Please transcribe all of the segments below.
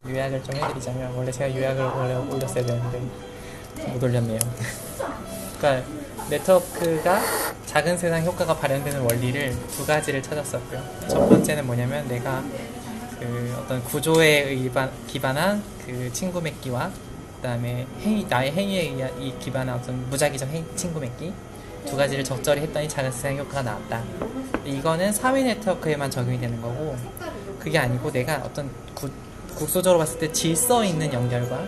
요약을 좀 해드리자면, 원래 제가 요약을 원래 올렸어야 되는데 못 올렸네요. 그러니까 네트워크가 작은 세상 효과가 발현되는 원리를 두 가지를 찾았었고요. 첫 번째는 뭐냐면, 내가 그 어떤 구조에 기반한 그 친구 맺기와 그 다음에 나의 행위에 기반한 어떤 무작위적 친구 맺기 두 가지를 적절히 했더니 작은 세상 효과가 나왔다. 이거는 사회 네트워크에만 적용이 되는 거고, 그게 아니고 내가 어떤 국소적으로 봤을 때 질서 있는 연결과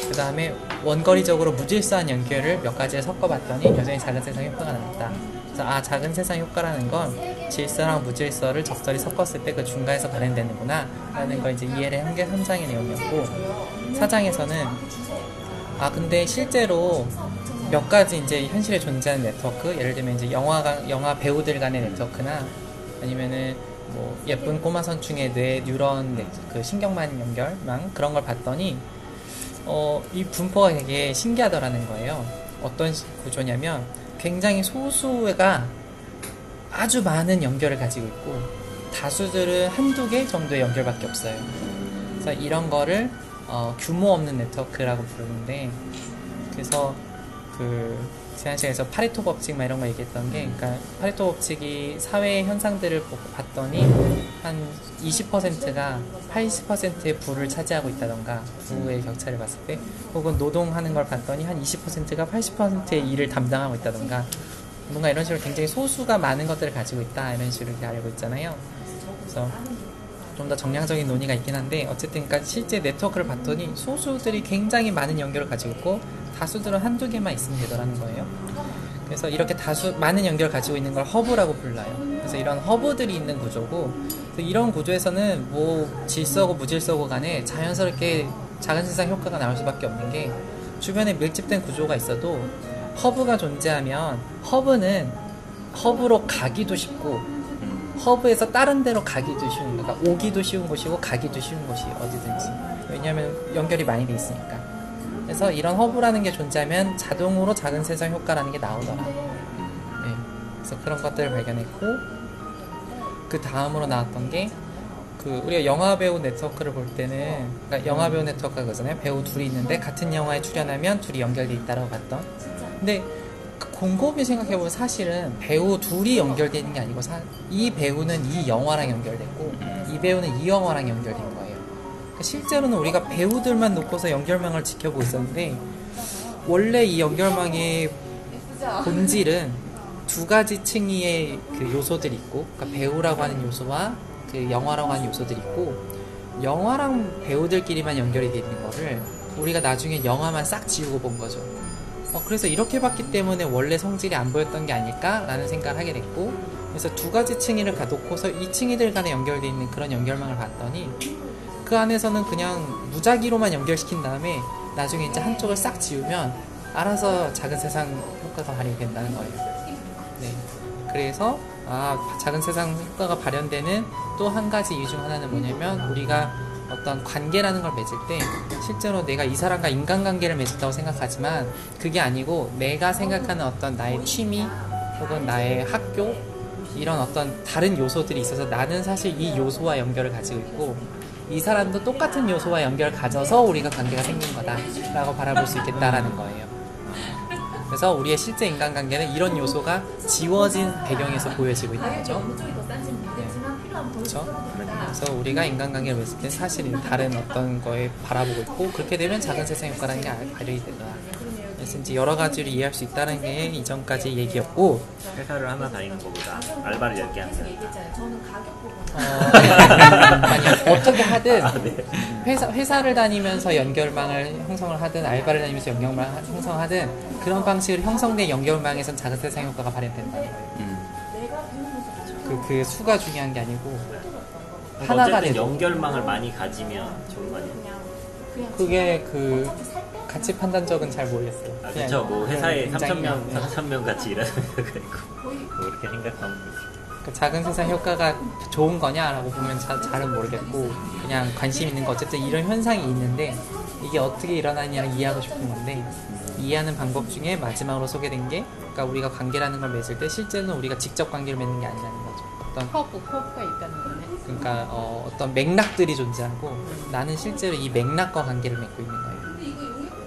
그 다음에 원거리적으로 무질서한 연결을 몇 가지를 섞어봤더니 여전히 작은 세상 효과가 나왔다. 그래서 작은 세상 효과라는 건 질서랑 무질서를 적절히 섞었을 때 그 중간에서 발현되는구나 라는 걸 이제 이해를 한 게 3장의 내용이었고, 4장에서는 근데 실제로 몇 가지 이제 현실에 존재하는 네트워크, 예를 들면 이제 영화 배우들 간의 네트워크나 아니면은 뭐 예쁜 꼬마 선충의 뇌 뉴런 그 신경망 연결망 그런 걸 봤더니 이 분포가 되게 신기하더라는 거예요. 어떤 구조냐면, 굉장히 소수가 아주 많은 연결을 가지고 있고 다수들은 한두 개 정도의 연결밖에 없어요. 그래서 이런 거를 규모 없는 네트워크라고 부르는데, 그래서 그 지난 시간에서 파레토 법칙 이런 거 얘기했던 게, 그러니까 파레토 법칙이 사회 현상들을 봤더니 한 20%가 80%의 부를 차지하고 있다던가, 부의 격차를 봤을 때, 혹은 노동하는 걸 봤더니 한 20%가 80%의 일을 담당하고 있다던가, 뭔가 이런 식으로 굉장히 소수가 많은 것들을 가지고 있다, 이런 식으로 이렇게 알고 있잖아요. 그래서 좀 더 정량적인 논의가 있긴 한데, 어쨌든 그러니까 실제 네트워크를 봤더니 소수들이 굉장히 많은 연결을 가지고 있고 다수들은 한두 개만 있으면 되더라는 거예요. 그래서 이렇게 많은 연결을 가지고 있는 걸 허브라고 불러요. 그래서 이런 허브들이 있는 구조고, 이런 구조에서는 뭐 질서고 무질서고 간에 자연스럽게 작은 세상 효과가 나올 수밖에 없는 게, 주변에 밀집된 구조가 있어도 허브가 존재하면 허브는 허브로 가기도 쉽고 허브에서 다른 데로 가기도 쉬운, 그러니까 오기도 쉬운 곳이고 가기도 쉬운 곳이 어디든지, 왜냐하면 연결이 많이 돼 있으니까. 그래서 이런 허브라는 게 존재하면 자동으로 작은 세상 효과라는 게 나오더라. 네. 그래서 그런 것들을 발견했고, 그 다음으로 나왔던 게, 우리가 영화배우 네트워크를 볼 때는, 그러니까 영화배우 네트워크가 그거잖아요. 배우 둘이 있는데 같은 영화에 출연하면 둘이 연결돼 있다라고 봤던. 근데 곰곰이 생각해보면 사실은 배우 둘이 연결되어 있는 게 아니고, 이 배우는 이 영화랑 연결됐고 이 배우는 이 영화랑 연결된 거예요. 그러니까 실제로는 우리가 배우들만 놓고서 연결망을 지켜보고 있었는데, 원래 이 연결망의 본질은 두 가지 층위의 그 요소들이 있고, 그러니까 배우라고 하는 요소와 그 영화라고 하는 요소들이 있고, 영화랑 배우들끼리만 연결이 되어 있는 거를 우리가 나중에 영화만 싹 지우고 본 거죠. 그래서 이렇게 봤기 때문에 원래 성질이 안 보였던 게 아닐까라는 생각을 하게 됐고, 그래서 두 가지 층위를 놓고서 이 층위들 간에 연결되어 있는 그런 연결망을 봤더니, 그 안에서는 그냥 무작위로만 연결시킨 다음에 나중에 이제 한쪽을 싹 지우면 알아서 작은 세상 효과가 발휘된다는 거예요. 네. 그래서 작은 세상 효과가 발현되는 또 한 가지 이유 중 하나는 뭐냐면, 우리가 어떤 관계라는 걸 맺을 때 실제로 내가 이 사람과 인간관계를 맺었다고 생각하지만 그게 아니고, 내가 생각하는 어떤 나의 취미 혹은 나의 학교, 이런 어떤 다른 요소들이 있어서 나는 사실 이 요소와 연결을 가지고 있고, 이 사람도 똑같은 요소와 연결을 가져서 우리가 관계가 생긴 거다 라고 바라볼 수 있겠다라는 거예요. 그래서 우리의 실제 인간관계는 이런 요소가 지워진 배경에서 보여지고 있는 거죠. 그렇죠? 그래서 우리가 인간관계를 맺을 때 사실 다른 어떤 거에 바라보고 있고, 그렇게 되면 작은 세상 효과라는 게 발휘되더라. 그래서 이제 여러 가지로 이해할 수 있다는 게 이전까지 얘기였고, 회사를 하나 다니는 것보다 알바를 10개 하는 게 아니, 어떻게 하든 회사를 다니면서 연결망을 형성을 하든 알바를 다니면서 연결망을 형성하든 그런 방식으로 형성된 연결망에선 작은 세상 효과가 발현된다는 거예요. 그 수가 중요한 게 아니고 하나가 어쨌든 돼도 연결망을 많이 가지면 좋은 거 아니에요? 그게 가치 판단적은 잘 모르겠어요. 그렇죠. 뭐 회사에 3,000명 같이 일하는 거가 있고 뭐 이렇게 생각하면 되지. 작은 세상 효과가 좋은 거냐라고 보면 잘은 모르겠고, 그냥 관심 있는 거, 어쨌든 이런 현상이 있는데 이게 어떻게 일어나냐를 이해하고 싶은 건데, 이해하는 방법 중에 마지막으로 소개된 게, 그러니까 우리가 관계라는 걸 맺을 때 실제는 우리가 직접 관계를 맺는 게 아니라는 거죠. 어떤 커브가 있다는 거네. 그러니까 어떤 맥락들이 존재하고 나는 실제로 이 맥락과 관계를 맺고 있는 거예요.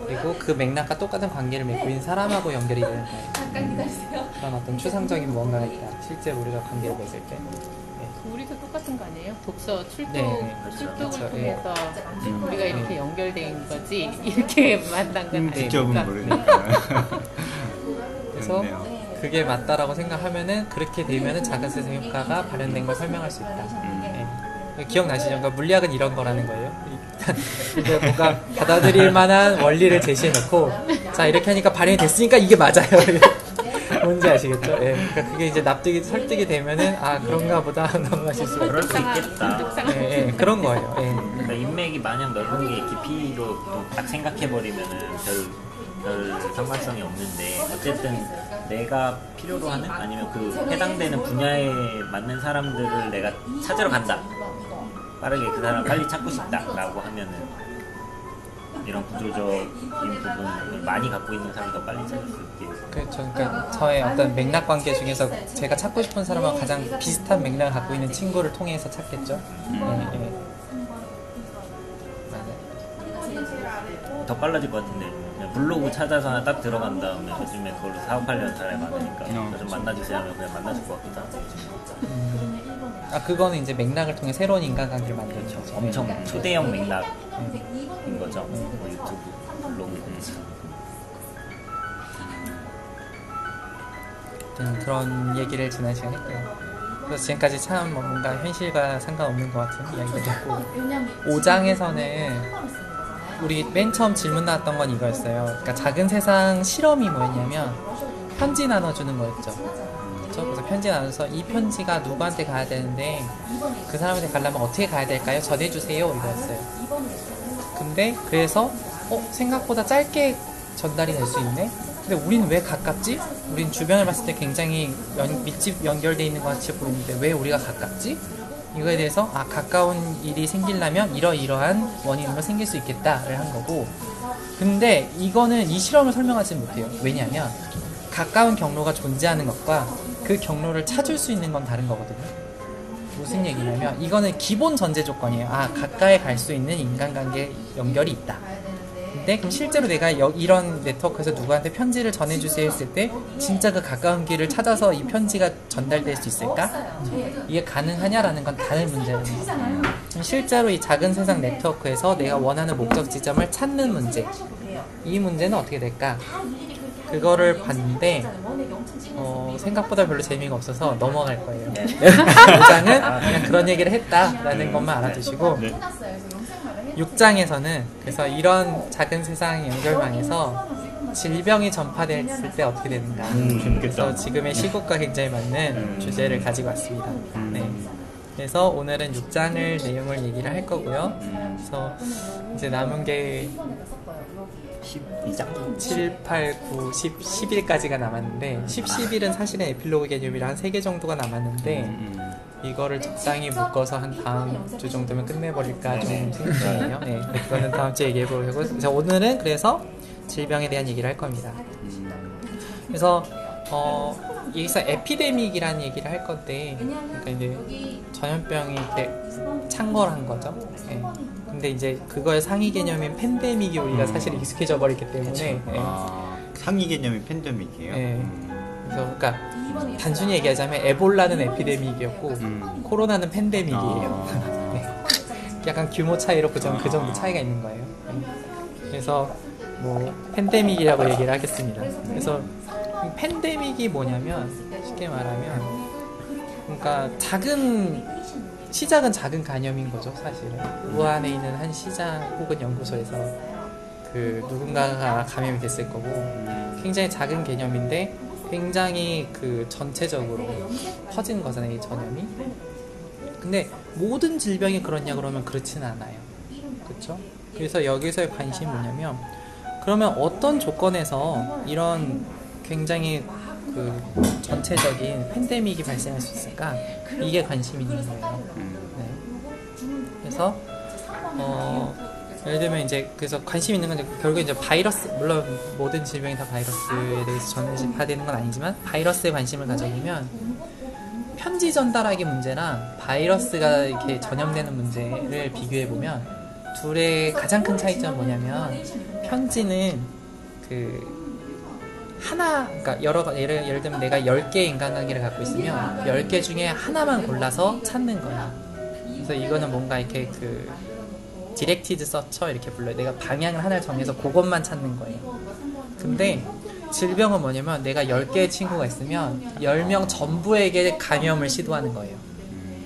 그리고 그 맥락과 똑같은 관계를 맺고 있는 사람하고 연결이 되는 거예요. 그런 어떤 추상적인 무언가가 있다. 실제로 우리가 관계를 맺을 때. 우리도 똑같은 거 아니에요? 독서 네. 출독을 그렇죠. 통해서 우리가 이렇게 연결된 거지 이렇게 만난 건 직접은 아니니까. 모르니까. 그래서 그렇네요. 그게 맞다라고 생각하면은 그렇게 되면은 작은 세상 효과가 발현된 걸 설명할 수 있다. 네. 기억나시죠? 그러니까 물리학은 이런 거라는 거예요. 일단 이제 뭔가 받아들일 만한 원리를 제시해놓고 자 이렇게 하니까 발현이 됐으니까 이게 맞아요. 뭔지 아시겠죠? 예. 그러니까 그게 이제 설득이 되면은 아 그런가 보다 넘어가실 수가 그럴 있고. 수 있겠다. 예, 그런 거예요. 예. 그러니까 인맥이 마냥 넓은 게 깊이로 또 딱 생각해버리면은 별 상관성이 없는데 어쨌든 내가 필요로 하는 아니면 그 해당되는 분야에 맞는 사람들을 내가 찾으러 간다. 빠르게 그 사람 빨리 찾고 싶다라고 하면은 이런 구조적인 부분을 많이 갖고 있는 사람이 더 빨리 찾을 수 있게. 그렇죠. 그러니까 저의 어떤 맥락 관계 중에서 제가 찾고 싶은 사람하고 가장 비슷한 맥락을 갖고 있는 친구를 통해서 찾겠죠. 예, 예. 맞아요. 더 빨라질 것 같은데 그냥 블로그 찾아서 하나 딱 들어간 다음에 요즘에 그걸로 사업하려는 사람이 많으니까 저 좀 만나주세요 하면 그냥 만나줄 것 같기도 하고. 아 그거는 이제 맥락을 통해 새로운 인간관계를 만드는 거죠. 엄청 초대형 맥락인 거죠. 뭐 유튜브, 블로그 그런 얘기를 지난 시간에 했고요. 그래서 지금까지 참 뭔가 현실과 상관없는 것 같은 이야기가 됐고 5장에서는 우리 맨 처음 질문 나왔던 건 이거였어요. 그러니까 작은 세상 실험이 뭐였냐면 편지 나눠주는 거였죠. 그렇죠? 그래서 편지 나눠서 이 편지가 누구한테 가야 되는데 그 사람한테 가려면 어떻게 가야 될까요? 전해주세요 이거였어요. 근데 그래서 생각보다 짧게 전달이 될 수 있네? 근데 우리는 왜 가깝지? 우린 주변을 봤을 때 굉장히 밀집 연결되어 있는 것 같이 보이는데 왜 우리가 가깝지? 이거에 대해서 가까운 일이 생기려면 이러이러한 원인으로 생길 수 있겠다를 한 거고 근데 이거는 이 실험을 설명하지 못해요. 왜냐하면 가까운 경로가 존재하는 것과 그 경로를 찾을 수 있는 건 다른 거거든요. 무슨 얘기냐면 이거는 기본 전제 조건이에요. 가까이 갈 수 있는 인간관계 연결이 있다. 근데 그럼 실제로 내가 이런 네트워크에서 누구한테 편지를 전해주세요 했을 때 진짜 그 가까운 길을 찾아서 이 편지가 전달될 수 있을까? 이게 가능하냐라는 건 다른 문제입니다. 실제로 이 작은 세상 네트워크에서 내가 원하는 목적 지점을 찾는 문제 이 문제는 어떻게 될까? 그거를 봤는데 생각보다 별로 재미가 없어서 넘어갈 거예요. 5장은 그냥 그런 얘기를 했다라는 것만 알아두시고 6장에서는 그래서 이런 작은 세상 연결망에서 질병이 전파됐을 때 어떻게 되는가 그래서 지금의 시국과 굉장히 맞는 주제를 가지고 왔습니다. 네. 그래서 오늘은 6장을 내용을 얘기를 할 거고요. 그래서 이제 남은 게 12장? 7, 8, 9, 10, 11까지가 남았는데 10, 11은 사실은 에필로그 개념이라 한 3개 정도가 남았는데 이거를 적당히 묶어서 한 다음 주 정도면 끝내버릴까 좀 생각 중이에요. 네, 그거는 다음 주에 얘기해보려고. 그래서 오늘은 그래서 질병에 대한 얘기를 할 겁니다. 그래서 여기서 에피데믹이라는 얘기를 할 건데 그러니까 이제 전염병이 이렇게 창궐한 거죠. 네. 근데 이제 그거의 상위 개념인 팬데믹이 우리가 사실 익숙해져 버렸기 때문에 네. 상위 개념이 팬데믹이에요? 네. 그래서 그러니까 단순히 얘기하자면 에볼라는 에피데믹이었고 코로나는 팬데믹이에요. 네. 약간 규모 차이로 그 정도 차이가 있는 거예요. 네. 그래서 뭐 팬데믹이라고 얘기를 하겠습니다. 그래서 팬데믹이 뭐냐면 쉽게 말하면 그러니까 시작은 작은 간염인 거죠, 사실은. 우한에 있는 한 시장 혹은 연구소에서 그 누군가가 감염이 됐을 거고 굉장히 작은 개념인데 굉장히 그 전체적으로 퍼진 거잖아요, 이 전염이. 근데 모든 질병이 그렇냐 그러면 그렇지는 않아요. 그렇죠? 그래서 여기서의 관심이 뭐냐면 그러면 어떤 조건에서 이런 굉장히 그 전체적인 팬데믹이 발생할 수 있을까? 이게 관심이 있는 거예요. 네. 그래서 예를 들면 이제 그래서 관심 있는 건 결국 이제 바이러스, 물론 모든 질병이 다 바이러스에 대해서 전파되는 건 아니지만 바이러스에 관심을 가져보면 편지 전달하기 문제랑 바이러스가 이렇게 전염되는 문제를 비교해 보면 둘의 가장 큰 차이점은 뭐냐면 편지는 그 하나, 그러니까 예를 들면 내가 10개의 인간관계를 갖고 있으면 10개 중에 하나만 골라서 찾는 거야. 그래서 이거는 뭔가 이렇게 그 디렉티드 서처 이렇게 불러요. 내가 방향을 하나를 정해서 그것만 찾는 거예요. 근데 질병은 뭐냐면 내가 10개의 친구가 있으면 10명 전부에게 감염을 시도하는 거예요.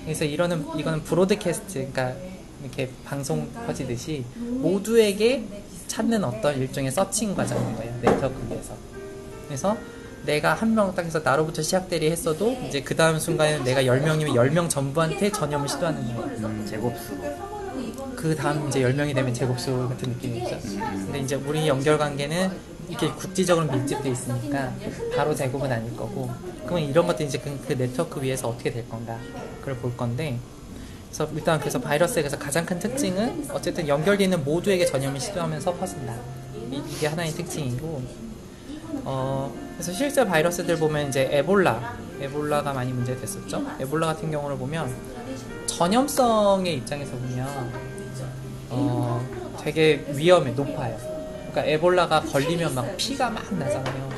그래서 이거는 브로드캐스트, 그러니까 이렇게 방송 퍼지듯이 모두에게 찾는 어떤 일종의 서칭 과정인 거예요. 네트워크 위에서. 그래서 내가 한 명 딱 해서 나로부터 시작되리 했어도 이제 그 다음 순간에는 내가 10명이면 10명 전부한테 전염을 시도하는 거예요. 제곱수. 그 다음 이제 10명이 되면 제곱수 같은 느낌이죠. 근데 이제 우리 연결관계는 이렇게 국지적으로 밀집돼 있으니까 바로 제곱은 아닐 거고, 그러면 이런 것들 이제 그 네트워크 위에서 어떻게 될 건가 그걸 볼 건데, 그래서 바이러스의 가장 큰 특징은 어쨌든 연결되어 있는 모두에게 전염을 시도하면서 퍼진다. 이게 하나의 특징이고, 그래서 실제 바이러스들 보면 이제 에볼라가 많이 문제됐었죠. 에볼라 같은 경우를 보면 전염성의 입장에서 보면 되게 높아요. 그러니까 에볼라가 걸리면 막 피가 막 나잖아요.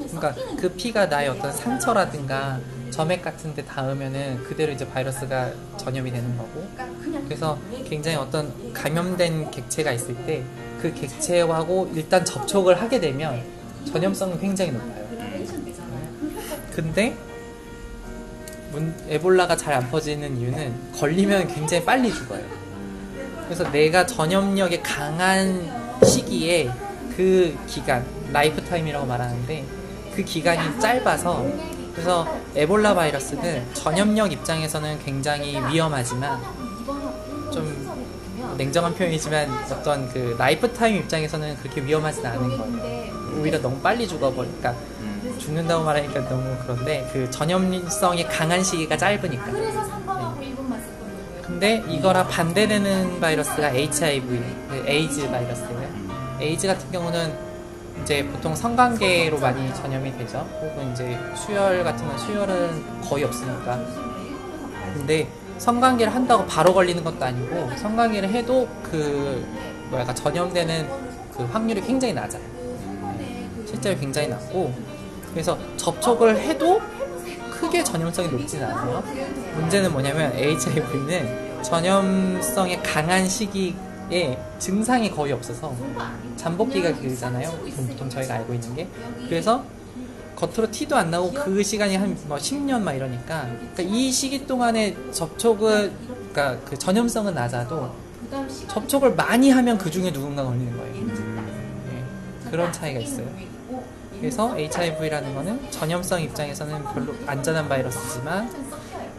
그러니까 그 피가 나의 어떤 상처라든가 점액 같은 데 닿으면은 그대로 이제 바이러스가 전염이 되는 거고, 그래서 굉장히 어떤 감염된 객체가 있을 때 그 객체하고 일단 접촉을 하게 되면 전염성은 굉장히 높아요. 근데 에볼라가 잘 안 퍼지는 이유는 걸리면 굉장히 빨리 죽어요. 그래서 내가 전염력이 강한 시기에 그 기간, 라이프 타임이라고 말하는데 그 기간이 짧아서, 그래서 에볼라 바이러스는 전염력 입장에서는 굉장히 위험하지만, 좀 냉정한 표현이지만 어떤 그 라이프 타임 입장에서는 그렇게 위험하진 않은 거예요. 오히려 너무 빨리 죽어버리니까, 죽는다고 말하니까 너무 그런데 그 전염성이 강한 시기가 짧으니까. 네. 근데 이거랑 반대되는 바이러스가 HIV, 에이즈 바이러스예요. 에이즈 같은 경우는 이제 보통 성관계로 많이 전염이 되죠. 혹은 이제 수혈 같은 건, 수혈은 거의 없으니까. 근데 성관계를 한다고 바로 걸리는 것도 아니고, 성관계를 해도 전염되는 그 확률이 굉장히 낮아요. 실제로 굉장히 낮고, 그래서 접촉을 해도 크게 전염성이 높진 않아요. 문제는 뭐냐면 HIV는 전염성이 강한 시기에 증상이 거의 없어서 잠복기가 길잖아요. 보통 저희가 알고 있는 게. 그래서 겉으로 티도 안 나고 그 시간이 한 10년 막 이러니까, 이 시기 동안에 그러니까 그 전염성은 낮아도 접촉을 많이 하면 그 중에 누군가 걸리는 거예요. 네, 그런 차이가 있어요. 그래서 HIV라는 거는 전염성 입장에서는 별로 안전한 바이러스지만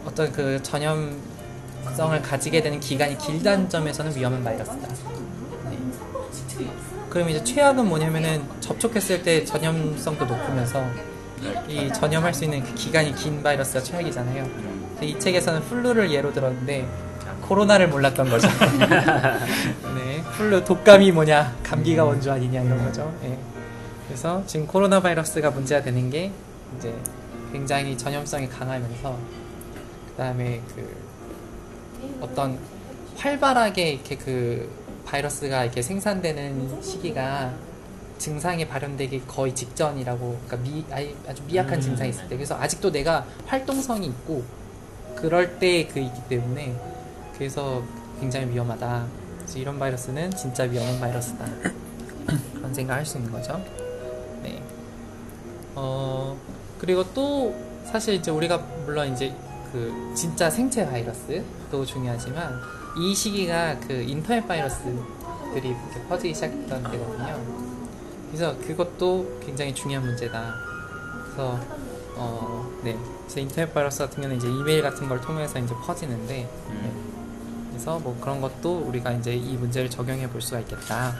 어떤 그 전염성을 가지게 되는 기간이 길다는 점에서는 위험한 바이러스다. 네. 그럼 이제 최악은 뭐냐면은 접촉했을 때 전염성도 높으면서 이 전염할 수 있는 그 기간이 긴 바이러스가 최악이잖아요. 이 책에서는 플루를 예로 들었는데 코로나를 몰랐던 거죠. 네, 플루 독감이 뭐냐, 감기가 원조 아니냐 이런 거죠. 네. 그래서 지금 코로나 바이러스가 문제가 되는 게 이제 굉장히 전염성이 강하면서, 그 다음에 그 어떤 활발하게 이렇게 그 바이러스가 이렇게 생산되는 시기가 증상이 발현되기 거의 직전이라고, 그러니까 아주 미약한 증상이 있을 때, 그래서 아직도 내가 활동성이 있고 그럴 때 있기 때문에, 그래서 굉장히 위험하다. 그래서 이런 바이러스는 진짜 위험한 바이러스다. 그런 생각을 할 수 있는 거죠. 네. 그리고 또 사실 이제 우리가 물론 이제 그 진짜 생체 바이러스도 중요하지만, 이 시기가 그 인터넷 바이러스들이 이렇게 퍼지기 시작했던 때거든요. 그래서 그것도 굉장히 중요한 문제다. 그래서 네. 그래서 인터넷 바이러스 같은 경우는 이제 이메일 같은 걸 통해서 이제 퍼지는데, 네. 그래서 뭐 그런 것도 우리가 이제 이 문제를 적용해 볼 수가 있겠다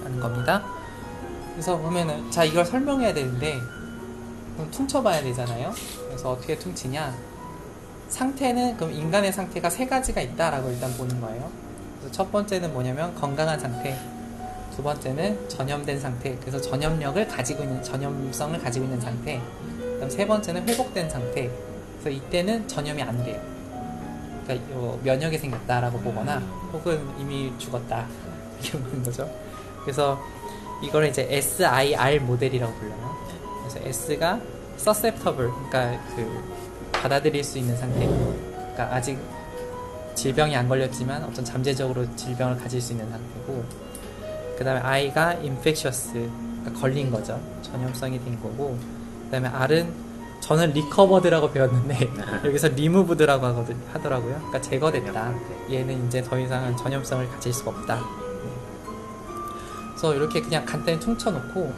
하는 겁니다. 그래서 보면은, 자, 이걸 설명해야 되는데 그럼 퉁쳐봐야 되잖아요. 그래서 어떻게 퉁치냐, 상태는, 그럼 인간의 상태가 3가지가 있다라고 일단 보는 거예요. 그래서 첫 번째는 뭐냐면 건강한 상태, 두 번째는 전염된 상태, 그래서 전염성을 가지고 있는 상태, 그다음 세 번째는 회복된 상태, 그래서 이때는 전염이 안 돼요. 그러니까 면역이 생겼다라고 보거나 혹은 이미 죽었다 이렇게 보는 거죠. 그래서 이걸 이제 SIR 모델이라고 불러요. 그래서 S가 susceptible, 그러니까 그 받아들일 수 있는 상태. 그러니까 아직 질병이 안 걸렸지만 어떤 잠재적으로 질병을 가질 수 있는 상태고, 그 다음에 I가 infectious, 그러니까 걸린 거죠. 전염성이 된 거고, 그 다음에 R은 저는 recovered라고 배웠는데 여기서 removed라고 하더라고요. 그러니까 제거됐다. 얘는 이제 더 이상은 전염성을 가질 수가 없다. 그래서 이렇게 그냥 간단히 퉁쳐놓고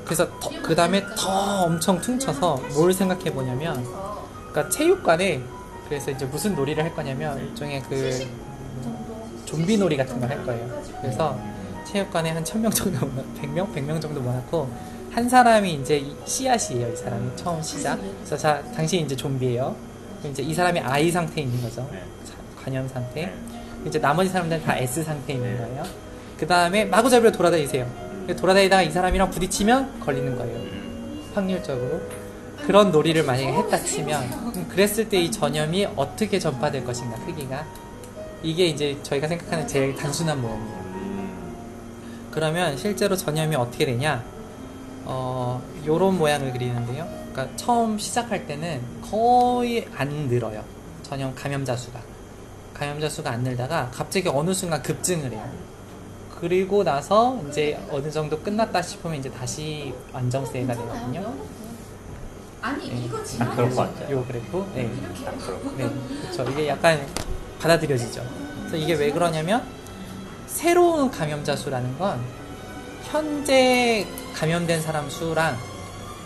그래서 그 다음에 더 엄청 퉁쳐서 뭘 생각해 보냐면, 그러니까 체육관에 그래서 이제 무슨 놀이를 할 거냐면 일종의 그 좀비 놀이 같은 걸 할 거예요. 그래서 체육관에 한 1000명 정도, 100명 정도 모아놓고 한 사람이 이제 씨앗이에요. 이 사람이 처음 시작. 그래서 자, 당신이 이제 좀비예요. 그럼 이제 이 사람이 I 상태에 있는 거죠. 감염 상태. 이제 나머지 사람들은 다 S 상태에 있는 거예요. 그 다음에 마구잡이로 돌아다니세요. 돌아다니다가 이 사람이랑 부딪히면 걸리는 거예요. 확률적으로. 그런 놀이를 만약에 했다 치면, 그랬을 때 이 전염이 어떻게 전파될 것인가, 크기가. 이게 이제 저희가 생각하는 제일 단순한 모형이에요. 그러면 실제로 전염이 어떻게 되냐? 요런 모양을 그리는데요. 그러니까 처음 시작할 때는 거의 안 늘어요. 전염 감염자 수가. 감염자 수가 안 늘다가 갑자기 어느 순간 급증을 해요. 그리고 나서 이제 어느 정도 끝났다 싶으면 이제 다시 안정세가 되거든요. 네. 그럴 것 같아요. 요 그래프. 네. 네. 그렇죠. 이게 약간 받아들여지죠. 그래서 이게 왜 그러냐면 새로운 감염자 수라는 건 현재 감염된 사람 수랑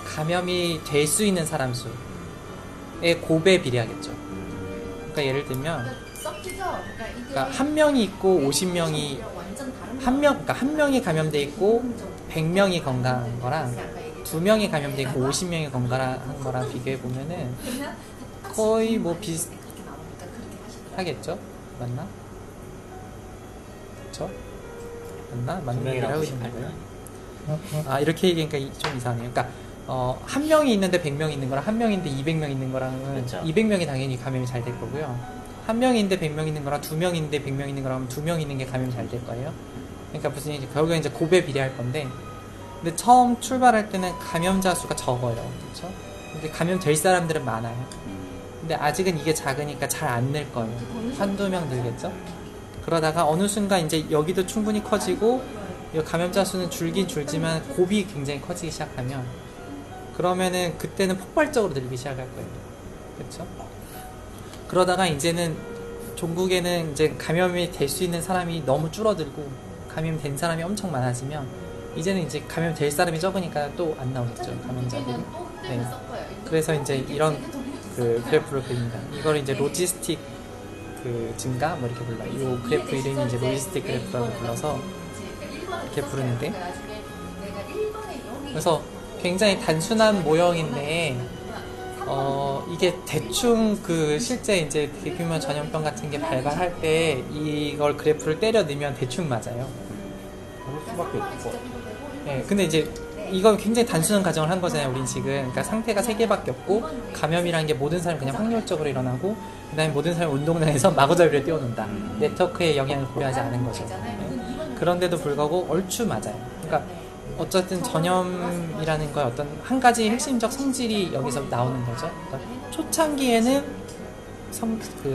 감염이 될 수 있는 사람 수의 곱에 비례하겠죠. 그러니까 예를 들면, 그러니까 한 명이 있고 50명이 그러니까 한 명이 감염돼 있고 100명이 건강한 거랑 2명이 감염돼 있고 50명이 건강한 거랑 비교해 보면은 거의 뭐 비슷하겠죠? 맞나? 그쵸? 맞나? 맞는 얘기를 하고 있는 거예요? 아, 이렇게 얘기하니까 좀 이상하네요. 그러니까 한 명이 있는데 100명이 있는 거랑 한 명인데 200명 있는 거랑은 그렇죠. 200명이 당연히 감염이 잘 될 거고요. 한 명이 있는데 100명 있는 거랑 2명 있는데 100명 있는 거랑 2명 있는 게 감염이 잘 될 거예요. 그러니까 무슨 얘기지? 결국엔 이제 곱에 비례할 건데, 근데 처음 출발할 때는 감염자 수가 적어요. 그렇죠? 근데 감염될 사람들은 많아요. 근데 아직은 이게 작으니까 잘 안 늘 거예요. 한두 명 늘겠죠? 그러다가 어느 순간 이제 여기도 충분히 커지고 이 감염자 수는 줄긴 줄지만 곱이 굉장히 커지기 시작하면, 그러면은 그때는 폭발적으로 늘기 시작할 거예요. 그렇죠? 그러다가 이제는 종국에는 이제 감염이 될 수 있는 사람이 너무 줄어들고 감염된 사람이 엄청 많아지면 이제는 이제 감염될 사람이 적으니까 또 안 나오겠죠, 감염자들이. 네. 그래서 이제 이런 그 그래프를 그립니다. 이걸 이제 로지스틱 그 증가 뭐 이렇게 불러요. 이 그래프 이름이 이제 로지스틱 그래프라고 불러서 이렇게 부르는데, 그래서 굉장히 단순한 모형인데 이게 대충 그 실제 이제 대규모 전염병 같은 게 발발할 때 이걸 그래프를 때려 넣으면 대충 맞아요. 그럴 수밖에 없고. 네, 근데 이제 이건 굉장히 단순한 가정을 한 거잖아요, 우린 지금. 그러니까 상태가 3개밖에 없고, 감염이라는 게 모든 사람이 그냥 확률적으로 일어나고, 그 다음에 모든 사람이 운동장에서 마구잡이로 뛰어논다. 네트워크의 영향을 고려하지 않은 거죠. 네. 그런데도 불구하고 얼추 맞아요. 그러니까 어쨌든 전염이라는 거에 어떤 한 가지 핵심적 성질이 여기서 나오는 거죠. 그러니까 초창기에는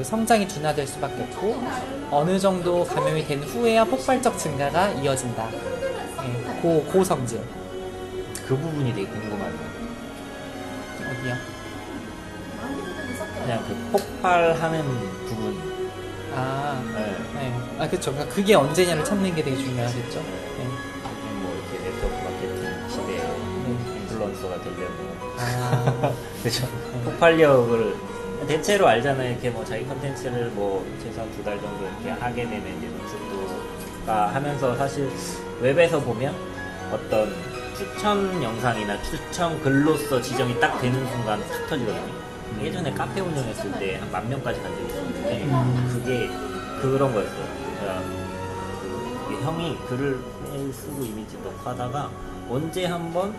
성장이 둔화될 수밖에 없고, 어느 정도 감염이 된 후에야 폭발적 증가가 이어진다. 네, 고 성질. 그 부분이 되게 궁금하네요. 어디요? 그냥 그 폭발하는 부분. 아, 네. 네. 아, 그쵸. 그러니까 그게 언제냐를 찾는 게 되게 중요하겠죠. 네. 요즘 뭐 이렇게 네트워크 마케팅 시대에 인플루언서가 되려면. 아, 그죠. 네. 폭발력을 대체로 알잖아요. 이렇게 뭐 자기 컨텐츠를 뭐 최소한 2달 정도 이렇게 하게 되면 이제 노출도가 하면서 사실 웹에서 보면 어떤 추천 영상이나 추천 글로서 지정이 딱 되는 순간 탁 터지거든요. 예전에 카페 운영했을 때 한 10,000명까지 간 적이 있었는데 그게 그런 거였어요. 그러니까 그 형이 글을 매일 쓰고 이미지 넣고 하다가 언제 한번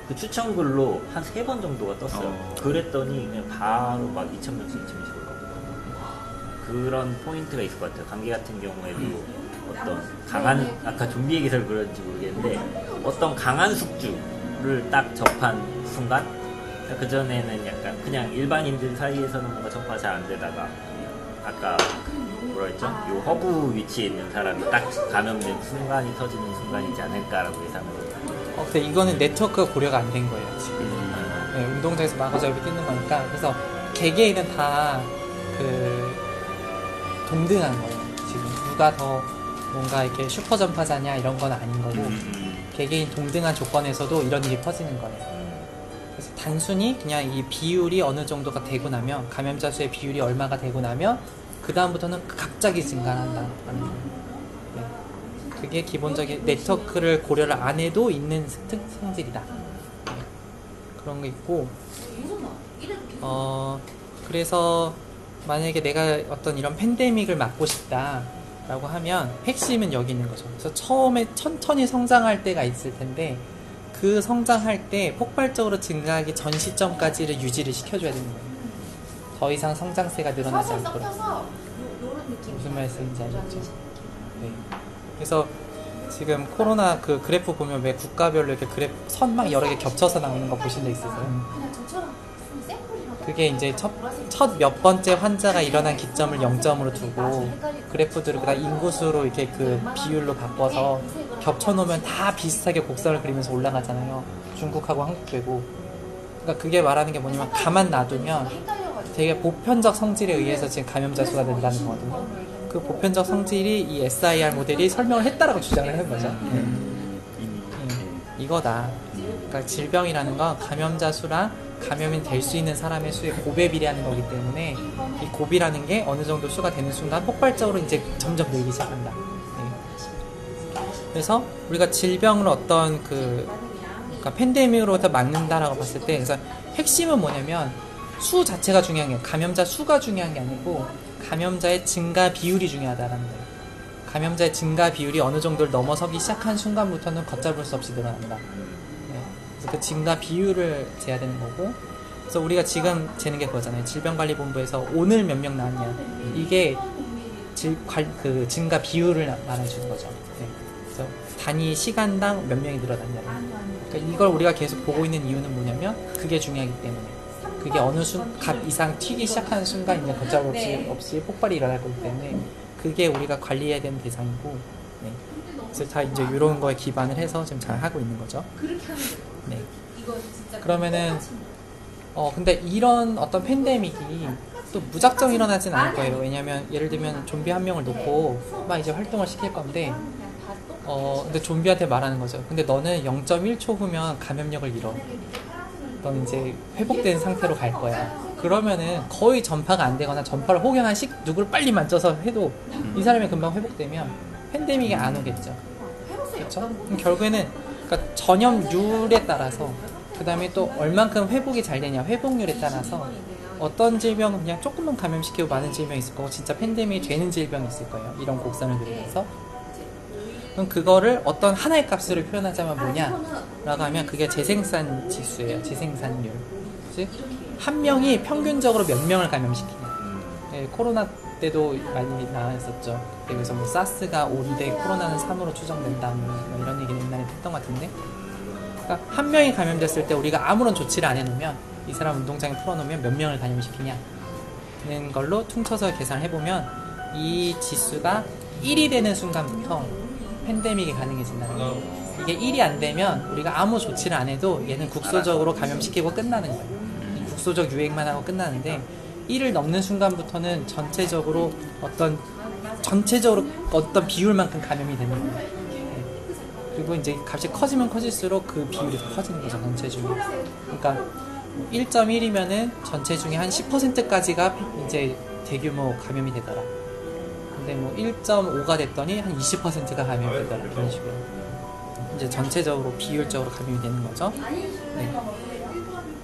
그 추천글로 한 3번 정도가 떴어요. 그랬더니 그냥 바로 막 2,000명씩 올라오더라고요. 그런 포인트가 있을 것 같아요. 감기 같은 경우에도 어떤 강한, 아까 좀비 얘기를 그런지 모르겠는데 어떤 강한 숙주를 딱 접한 순간, 그전에는 약간 그냥 일반인들 사이에서는 뭔가 전파가 잘 안 되다가 아까 뭐라 했죠? 요 허브 위치에 있는 사람이 딱 감염된 순간이 터지는 순간이지 않을까라고 예상을. 근데 이거는 네트워크가 고려가 안 된 거예요 지금. 네, 운동장에서 마구잡이 뛰는 거니까. 그래서 개개인은 다 그 동등한 거예요 지금. 누가 더 뭔가 이렇게 슈퍼 전파자냐 이런 건 아닌 거고, 개개인 동등한 조건에서도 이런 일이 퍼지는 거예요. 그래서 단순히 그냥 이 비율이 어느 정도가 되고 나면, 감염자 수의 비율이 얼마가 되고 나면 그 다음부터는 갑자기 증가한다 하는 거예요. 네. 그게 기본적인 네트워크를 고려를 안 해도 있는 성질이다. 네. 그런 게 있고, 그래서 만약에 내가 어떤 이런 팬데믹을 막고 싶다 라고 하면 핵심은 여기 있는 거죠. 그래서 처음에 천천히 성장할 때가 있을 텐데, 그 성장할 때 폭발적으로 증가하기 전 시점까지를 유지를 시켜줘야 되는 거예요. 더 이상 성장세가 늘어나지 않도록. 무슨 말씀인지 알겠죠? 네. 그래서 지금 코로나 그 그래프 보면 왜 국가별로 이렇게 그래프 선 막 여러 개 겹쳐서 나오는 거 보신 적 있으세요? 그게 이제 첫 몇 번째 환자가 일어난 기점을 0점으로 두고 그래프들을 그다음 인구수로 이렇게 그 비율로 바꿔서 겹쳐놓으면 다 비슷하게 곡선을 그리면서 올라가잖아요. 중국하고 한국 빼고. 그러니까 그게 말하는 게 뭐냐면, 가만 놔두면 되게 보편적 성질에 의해서 지금 감염자 수가 된다는 거거든요. 그 보편적 성질이 이 SIR 모델이 설명을 했다라고 주장을 하는 거죠. 이거다. 그러니까 질병이라는 건 감염자 수랑 감염이 될 수 있는 사람의 수의 고배 비례하는 거기 때문에, 이 고비라는 게 어느 정도 수가 되는 순간 폭발적으로 이제 점점 늘기 시작한다. 네. 그래서 우리가 질병을 어떤 그러니까 팬데믹으로부터 막는다라고 봤을 때, 그래서 핵심은 뭐냐면 수 자체가 중요한 게, 감염자 수가 중요한 게 아니고 감염자의 증가 비율이 중요하다라는 거예요. 감염자의 증가 비율이 어느 정도를 넘어서기 시작한 순간부터는 걷잡을 수 없이 늘어난다. 그 증가 비율을 재야 되는 거고, 그래서 우리가 지금 재는 게 그거잖아요. 질병관리본부에서 오늘 몇 명 나왔냐, 이게 그 증가 비율을 말해주는 거죠. 네. 그래서 단위 시간당 몇 명이 늘어났냐. 그러니까 이걸 우리가 계속 보고 있는 이유는 뭐냐면, 그게 중요하기 때문에. 그게 어느 값 이상 튀기 시작하는 순간 이제 걷잡을 없이 폭발이 일어날 거기 때문에, 그게 우리가 관리해야 되는 대상이고, 네. 그래서 다 이제 이런 거에 기반을 해서 지금 잘 하고 있는 거죠. 네. 그러면은 근데 이런 어떤 팬데믹이 또 무작정 일어나진 않을 거예요. 왜냐면 예를 들면 좀비 한 명을 놓고 막 이제 활동을 시킬 건데, 근데 좀비한테 말하는 거죠. 근데 너는 0.1초 후면 감염력을 잃어. 넌 이제 회복된 상태로 갈 거야. 그러면은 거의 전파가 안 되거나 전파를 혹여나 누구를 빨리 만져서 해도 이 사람이 금방 회복되면 팬데믹이 안 오겠죠. 그렇죠? 결국에는 그러니까 전염률에 따라서, 그 다음에 또 얼만큼 회복이 잘 되냐, 회복률에 따라서 어떤 질병은 그냥 조금만 감염시키고 많은 질병이 있을 거고, 진짜 팬데믹이 되는 질병이 있을 거예요. 이런 곡선을 그리면서. 그럼 그거를 어떤 하나의 값으로 표현하자면 뭐냐라고 하면, 그게 재생산 지수예요. 재생산율. 즉 한 명이 평균적으로 몇 명을 감염시키냐. 네, 코로나 때도 많이 나왔었죠. 그래서 뭐 사스가 5인데 코로나는 3으로 추정된다, 뭐 이런 얘기는 옛날에 했던 것 같은데, 그러니까 한 명이 감염됐을 때 우리가 아무런 조치를 안 해놓으면, 이 사람 운동장에 풀어놓으면 몇 명을 감염시키냐 는 걸로 퉁쳐서 계산을 해보면, 이 지수가 1이 되는 순간부터 팬데믹이 가능해진다는 거예요. 이게 1이 안 되면 우리가 아무 조치를 안 해도 얘는 국소적으로 감염시키고 끝나는 거예요. 국소적 유행만 하고 끝나는데, 1을 넘는 순간부터는 전체적으로 어떤 비율만큼 감염이 되는 거예요. 네. 그리고 이제 값이 커지면 커질수록 그 비율이 더 커지는 거죠, 전체 중에. 그러니까 1.1이면은 전체 중에 한 10%까지가 이제 대규모 감염이 되더라. 근데 뭐 1.5가 됐더니 한 20%가 감염이 되더라. 이런 식으로 이제 전체적으로 비율적으로 감염이 되는 거죠. 네.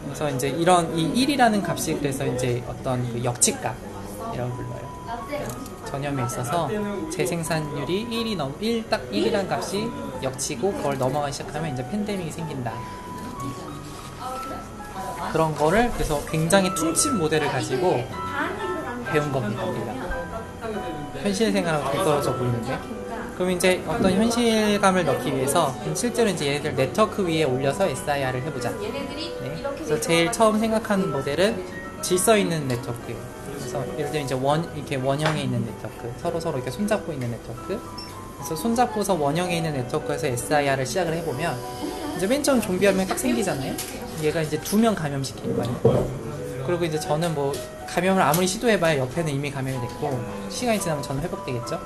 그래서 이제 이런 이 1이라는 값이 그래서 이제 어떤 그 역치값이라고 불러요. 전염에 있어서 재생산율이 1이란 값이 역치고 그걸 넘어가기 시작하면 이제 팬데믹이 생긴다. 그런 거를 그래서 굉장히 퉁친 모델을 가지고 배운 겁니다. 우리가 현실 생활하고 동떨어져 보이는데, 그럼 이제 어떤 현실감을 넣기 위해서 실제로 이제 얘네들 네트워크 위에 올려서 SIR을 해보자. 네. 그래서 제일 처음 생각한 모델은 질서 있는 네트워크예요. 그래서 예를 들면 이제 이렇게 원형에 있는 네트워크, 서로 이렇게 손잡고 있는 네트워크. 그래서 손잡고서 원형에 있는 네트워크에서 SIR을 시작을 해보면 이제 맨 처음 좀비 한 명 딱 생기잖아요. 얘가 이제 2명 감염시키는 거예요. 그리고 이제 저는 뭐 감염을 아무리 시도해봐야 옆에는 이미 감염이 됐고 시간이 지나면 저는 회복되겠죠.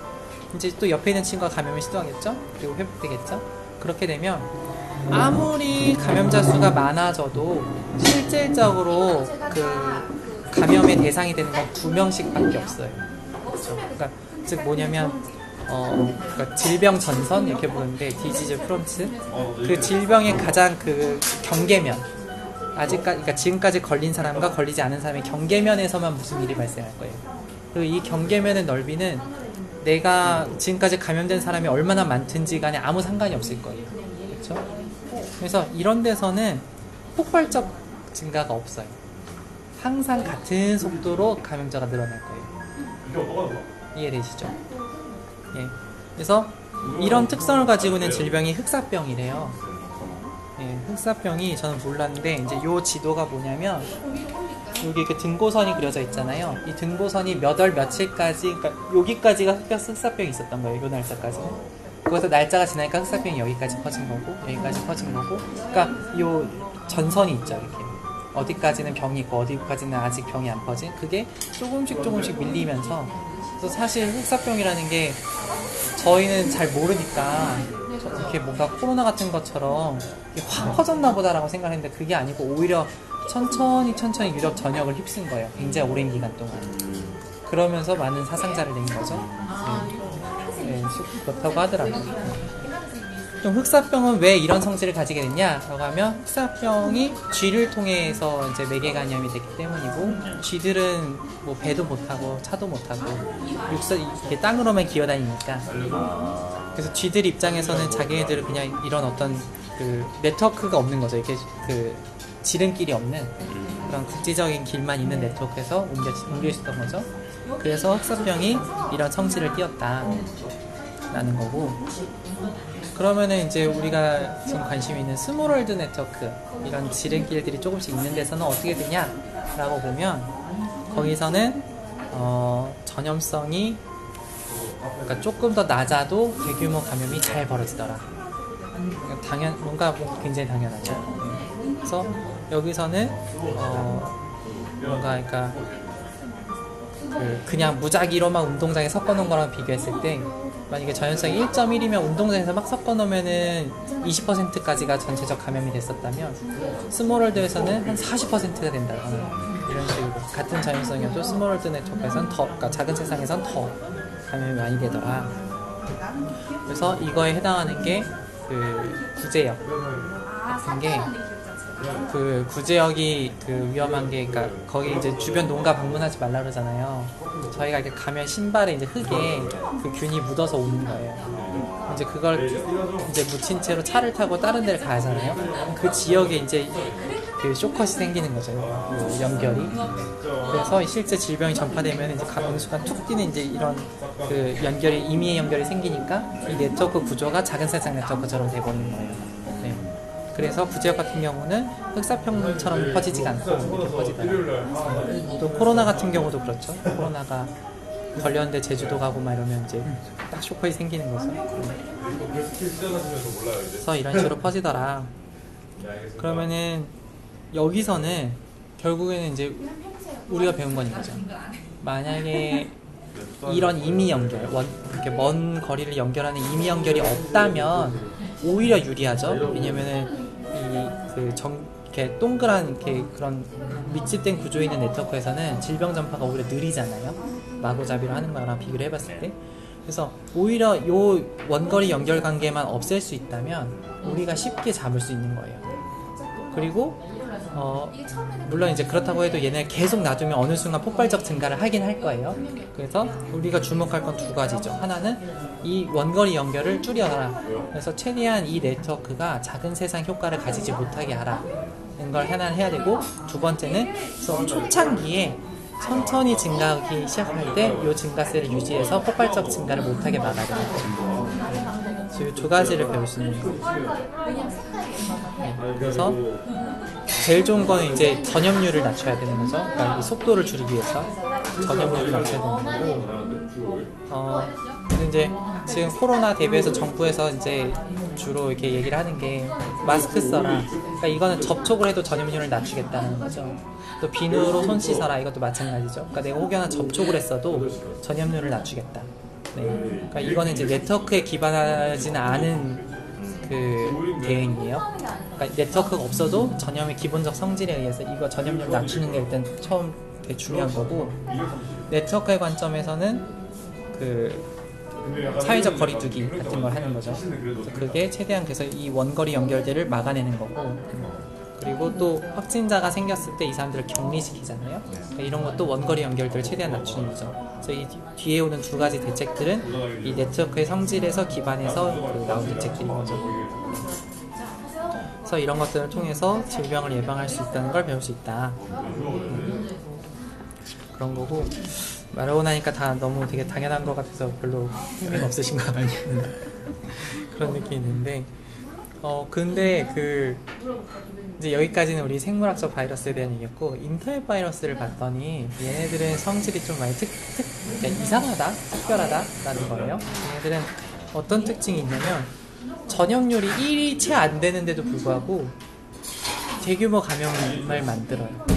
이제 또 옆에 있는 친구가 감염을 시도하겠죠. 그리고 회복되겠죠. 그렇게 되면 아무리 감염자 수가 많아져도 실질적으로 그 감염의 대상이 되는 건 2명씩밖에 없어요. 그렇죠? 그러니까 즉 뭐냐면 그러니까 질병 전선 이렇게 보는데 디지즈 프론트 그 질병의 가장 그 경계면 그러니까 지금까지 걸린 사람과 걸리지 않은 사람의 경계면에서만 무슨 일이 발생할 거예요. 그리고 이 경계면의 넓이는 내가 지금까지 감염된 사람이 얼마나 많든지 간에 아무 상관이 없을 거예요. 그렇죠? 그래서 이런 데서는 폭발적 증가가 없어요. 항상 같은 속도로 감염자가 늘어날 거예요. 이해되시죠? 예. 그래서 이런 특성을 가지고 있는 질병이 흑사병이래요. 예, 흑사병이 저는 몰랐는데 이제 요 지도가 뭐냐면 여기 그 등고선이 그려져 있잖아요. 이 등고선이 몇 월 며칠까지, 그러니까 여기까지가 흑사병이 있었던 거예요. 요 날짜까지는. 거기서 날짜가 지나니까 흑사병이 여기까지 퍼진 거고 여기까지 퍼진 거고. 그러니까 요 전선이 있죠. 이렇게 어디까지는 병이 있고 어디까지는 아직 병이 안 퍼진. 그게 조금씩 밀리면서. 그래서 사실 흑사병이라는 게 저희는 잘 모르니까 이렇게 뭔가 코로나 같은 것처럼 확 퍼졌나 보다라고 생각했는데 그게 아니고 오히려 천천히 유럽 전역을 휩쓴 거예요. 굉장히 오랜 기간 동안. 그러면서 많은 사상자를 낸 거죠. 네, 그렇다고 하더라고요. 좀 흑사병은 왜 이런 성질을 가지게 됐냐라고 하면 흑사병이 쥐를 통해서 이제 매개 감염이 됐기 때문이고 쥐들은 뭐 배도 못 타고 차도 못 타고 이렇게 땅으로만 기어다니니까 그래서 쥐들 입장에서는 자기네들은 그냥 이런 어떤 그 네트워크가 없는 거죠. 이렇게 그 지름길이 없는 그런 국지적인 길만 있는 네트워크에서 옮겨 있었던 거죠. 그래서 흑사병이 이런 성질을 띄었다라는 거고. 그러면은 이제 우리가 지금 관심이 있는 스몰월드 네트워크 이런 지름길들이 조금씩 있는 데서는 어떻게 되냐라고 보면 거기서는 전염성이 그러니까 조금 더 낮아도 대규모 감염이 잘 벌어지더라. 그러니까 뭔가 굉장히 당연하죠. 그래서 여기서는 뭔가 그러니까 그냥 무작위로만 운동장에 섞어놓은 거랑 비교했을 때 만약에 전염성이 1.1이면 운동장에서 막 섞어놓으면은 20%까지가 전체적 감염이 됐었다면 스몰월드에서는 한 40%가 된다거나 이런 식으로 같은 전염성이어도 스몰월드 네트워크에서는 그러니까 작은 세상에선 더 감염이 많이 되더라. 그래서 이거에 해당하는 게 그 구제역 같은 게 그 구제역이 그 위험한 게 그러니까 거기 이제 주변 농가 방문하지 말라 그러잖아요. 저희가 이렇게 가면 신발에 이제 흙에 그 균이 묻어서 오는 거예요. 이제 그걸 이제 묻힌 채로 차를 타고 다른 데를 가잖아요. 그 지역에 이제 그 쇼컷이 생기는 거죠. 그 연결이. 그래서 실제 질병이 전파되면 이제 어느 순간 툭 뛰는 이제 이런 그 연결이 임의의 연결이 생기니까 이 네트워크 구조가 작은 세상 네트워크처럼 돼버리는 거예요. 그래서 구제역 같은 경우는 흑사병처럼 퍼지지가 않고 이렇게 퍼지더라고요. 또 코로나 같은 경우도 그렇죠. 코로나가 걸렸는데 제주도 가고 막 이러면 이제 딱 쇼크가 생기는 거죠. 그래서 이런 식으로 퍼지더라. 그러면은 여기서는 결국에는 이제 우리가 배운 건 이거죠. 만약에 이런 임의 연결, 이렇게 먼 거리를 연결하는 임의 연결이 없다면 오히려 유리하죠. 왜냐면은 이렇게 동그란 이렇게 그런密집된 구조에 있는 네트워크에서는 질병 전파가 오히려 느리잖아요. 마구잡이로 하는 거랑 비교를 해봤을 때. 그래서 오히려 요 원거리 연결 관계만 없앨 수 있다면 우리가 쉽게 잡을 수 있는 거예요. 그리고 물론 이제 그렇다고 해도 얘네 계속 놔두면 어느 순간 폭발적 증가를 하긴 할 거예요. 그래서 우리가 주목할 건 두 가지죠. 하나는 이 원거리 연결을 줄여라. 그래서 최대한 이 네트워크가 작은 세상 효과를 가지지 못하게 하라. 걸 하나를 해야 되고, 두 번째는 초창기에 천천히 증가하기 시작할 때 이 증가세를 유지해서 폭발적 증가를 못하게 막아야 돼요. 그래서 이 두 가지를 배울 수 있는 거예요. 그래서 제일 좋은 거는 이제 전염률을 낮춰야 되는 거죠. 그러니까 이 속도를 줄이기 위해서 전염률을 낮춰야 되는 거고, 근데 이제 지금 코로나 대비해서 정부에서 이제 주로 이렇게 얘기를 하는 게 마스크 써라. 그러니까 이거는 접촉을 해도 전염률을 낮추겠다는 거죠. 또 비누로 손 씻어라. 이것도 마찬가지죠. 그러니까 내가 혹여나 접촉을 했어도 전염률을 낮추겠다. 네. 그러니까 이거는 이제 네트워크에 기반하지는 않은 그 대응이에요. 그러니까 네트워크가 없어도 전염의 기본적 성질에 의해서 이거 전염률 낮추는 게 일단 처음 되게 중요한 거고, 네트워크의 관점에서는 그 사회적 거리두기 같은 걸 하는 거죠. 그래서 그게 최대한 그래서 이 원거리 연결들을 막아내는 거고, 그리고 또 확진자가 생겼을 때 이 사람들을 격리시키잖아요. 그러니까 이런 것도 원거리 연결들을 최대한 낮추는 거죠. 그래서 이 뒤에 오는 두 가지 대책들은 이 네트워크의 성질에서 기반해서 그 나온 대책들인 거죠. 그래서 이런 것들을 통해서 질병을 예방할 수 있다는 걸 배울 수 있다. 그런 거고, 말하고 나니까 다 너무 되게 당연한 것 같아서 별로 흥미가 없으신 거 아니에요? 그런 느낌이 있는데, 근데 이제 여기까지는 우리 생물학적 바이러스에 대한 얘기였고, 인터넷 바이러스를 봤더니 얘네들은 성질이 좀 많이 그러니까 이상하다, 특별하다라는 거예요. 얘네들은 어떤 특징이 있냐면 전염률이 1이 채 안 되는데도 불구하고 대규모 감염을 만들어요.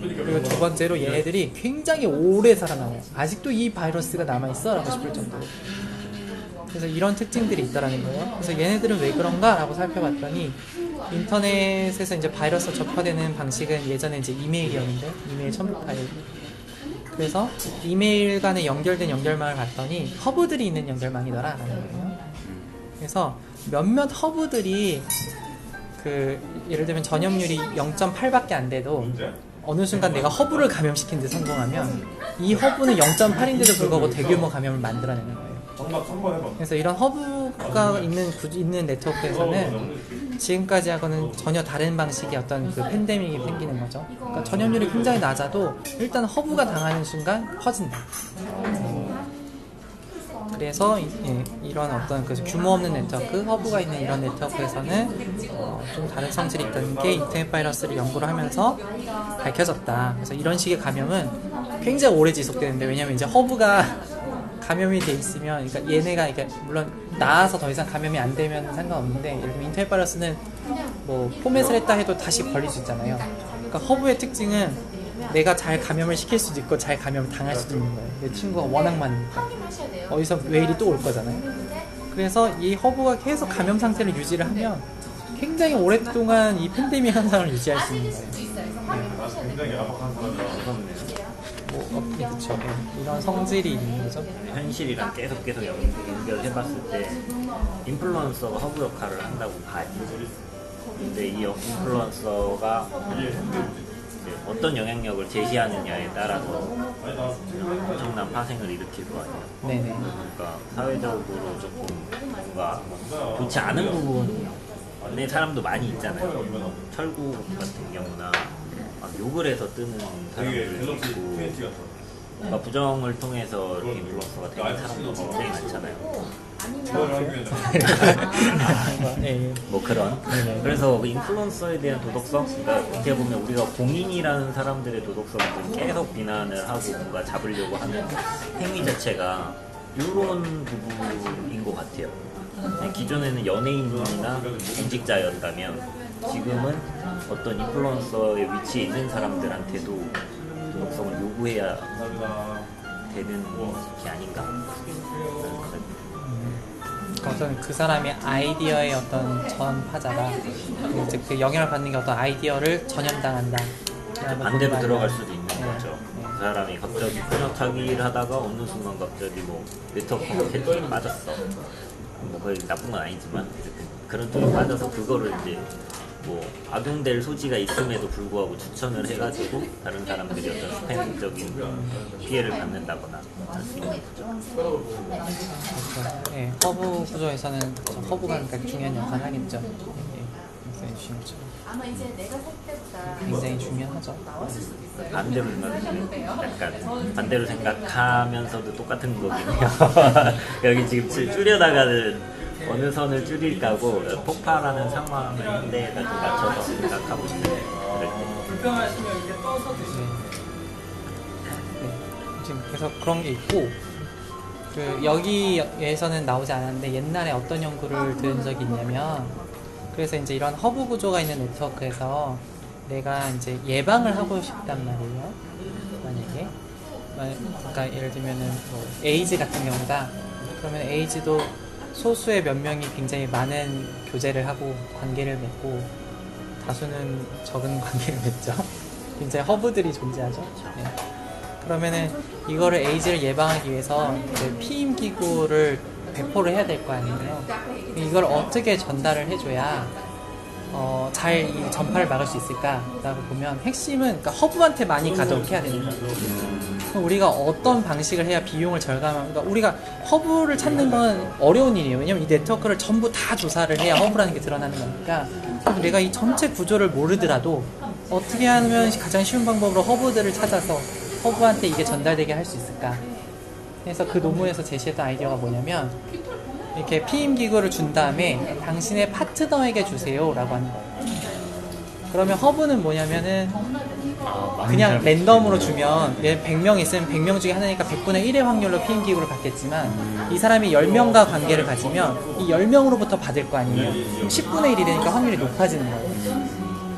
그리고 두 번째로 얘네들이 굉장히 오래 살아남아요. 아직도 이 바이러스가 남아있어? 라고 싶을 정도로. 그래서 이런 특징들이 있다라는 거예요. 그래서 얘네들은 왜 그런가? 라고 살펴봤더니, 인터넷에서 이제 바이러스 접화되는 방식은 예전에 이제 이메일이었는데, 이메일 첨부 파일. 그래서 이메일 간에 연결된 연결망을 봤더니 허브들이 있는 연결망이더라 라는 거예요. 그래서 몇몇 허브들이 예를 들면 전염률이 0.8밖에 안 돼도 어느 순간 내가 허브를 감염시킨 데 성공하면 이 허브는 0.8인데도 불구하고 대규모 감염을 만들어내는 거예요. 그래서 이런 허브가 있는 네트워크에서는 지금까지하고는 전혀 다른 방식의 어떤 그 팬데믹이 생기는 거죠. 그러니까 전염률이 굉장히 낮아도 일단 허브가 당하는 순간 퍼진다. 그래서 이런 어떤 그 규모 없는 네트워크, 허브가 있는 이런 네트워크에서는 좀 다른 성질이 있다는 게 인터넷 바이러스를 연구를 하면서 밝혀졌다. 그래서 이런 식의 감염은 굉장히 오래 지속되는데, 왜냐면 이제 허브가 감염이 돼 있으면, 그러니까 얘네가 물론 나아서 더 이상 감염이 안 되면 상관없는데, 예를 들면 인터넷 바이러스는 뭐 포맷을 했다 해도 다시 걸릴 수 있잖아요. 그러니까 허브의 특징은 내가 잘 감염을 시킬 수도 있고 잘 감염을 당할 수도 있는 거예요. 내 친구가 워낙 많으니까 어디서 웨일이 또 올 거잖아요. 그래서 이 허브가 계속 감염 상태를 유지를 하면 굉장히 오랫동안 이 팬데믹 현상을 유지할 수 있는 거예요. 굉장히 야박한 그쵸. 이런 성질이 있는 거죠. 현실이랑 계속 연결해봤을 때 인플루언서가 허브 역할을 한다고 봐요. 근데 이 인플루언서가 이제 어떤 영향력을 제시하느냐에 따라서 엄청난 파생을 일으킬 거 아니에요. 네네. 그러니까 사회적으로 조금 뭔가 좋지 않은 부분의 사람도 많이 있잖아요. 철구 같은 경우나 막 욕을 해서 뜨는 사람들도 있고, 그러니까 부정을 통해서 이렇게 인플루언서가 되는 사람도 굉장히 많잖아요. 뭐 그런. 그래서 그 인플루언서에 대한 도덕성, 그러니까 어떻게 보면 우리가 공인이라는 사람들의 도덕성을 계속 비난을 하고 뭔가 잡으려고 하는 행위 자체가 이런 부분인 것 같아요. 기존에는 연예인이나 공직자였다면 지금은 어떤 인플루언서의 위치에 있는 사람들한테도 도덕성을 요구해야 되는 게 아닌가. 우선 그 사람의 아이디어의 어떤 전파자가 이제 그 영향을 받는 게 어떤 아이디어를 전염당한다. 반대로 들어갈 수도 있는 거죠. 그 사람이 갑자기 번역하기를 하다가 어느 순간 갑자기 뭐 네트워크 마케팅에 빠졌어. 뭐 거의 나쁜 건 아니지만 그런 쪽에 빠져서 그거를 이제 뭐 악용될 소지가 있음에도 불구하고 추천을 해가지고 다른 사람들이 어떤 스팸적인 피해를 받는다거나 할 수 있는 거죠. 그렇죠. 허브 구조에서는 허브가 그러니까 중요한 역할을 하겠죠. 굉장히 중요하죠. 아마 이제 내가 살 때보다 굉장히 중요하죠. 나왔을 수도 있어요. 반대로 약간 반대로 생각하면서도 똑같은 거긴요. 여기 지금 줄여다가는 어느 선을 줄일까고 폭발하는 상황인데 맞춰서 생각하고 싶은데 그럴 때. 네. 지금 그래서 그런 게 있고 그 여기에서는 나오지 않았는데 옛날에 어떤 연구를 들은 적이 있냐면 그래서 이제 이런 허브 구조가 있는 네트워크에서 내가 이제 예방을 하고 싶단 말이에요. 만약에 그러니까 예를 들면은 뭐 에이즈 같은 경우다. 그러면 에이즈도 소수의 몇 명이 굉장히 많은 교제를 하고 관계를 맺고 다수는 적은 관계를 맺죠. 굉장히 허브들이 존재하죠. 네. 그러면은 이거를 에이즈를 예방하기 위해서 이제 피임 기구를 배포를 해야 될 거 아니에요. 이걸 어떻게 전달을 해줘야 잘 이 전파를 막을 수 있을까라고 보면 핵심은 그러니까 허브한테 많이 가도록 해야 되는 거예요. 그럼 우리가 어떤 방식을 해야 비용을 절감하면 그러니까 우리가 허브를 찾는 건 어려운 일이에요. 왜냐면 이 네트워크를 전부 다 조사를 해야 허브라는 게 드러나는 거니까. 그럼 내가 이 전체 구조를 모르더라도 어떻게 하면 가장 쉬운 방법으로 허브들을 찾아서 허브한테 이게 전달되게 할 수 있을까? 그래서 그 논문에서 제시했던 아이디어가 뭐냐면 이렇게 피임 기구를 준 다음에 당신의 파트너에게 주세요 라고 하는 거예요. 그러면 허브는 뭐냐면은 그냥 랜덤으로 주면 100명 있으면 100명 중에 하나니까 100분의 1의 확률로 피임 기구를 받겠지만 이 사람이 10명과 관계를 가지면 이 10명으로부터 받을 거 아니에요. 그럼 10분의 1이 되니까 확률이 높아지는 거예요.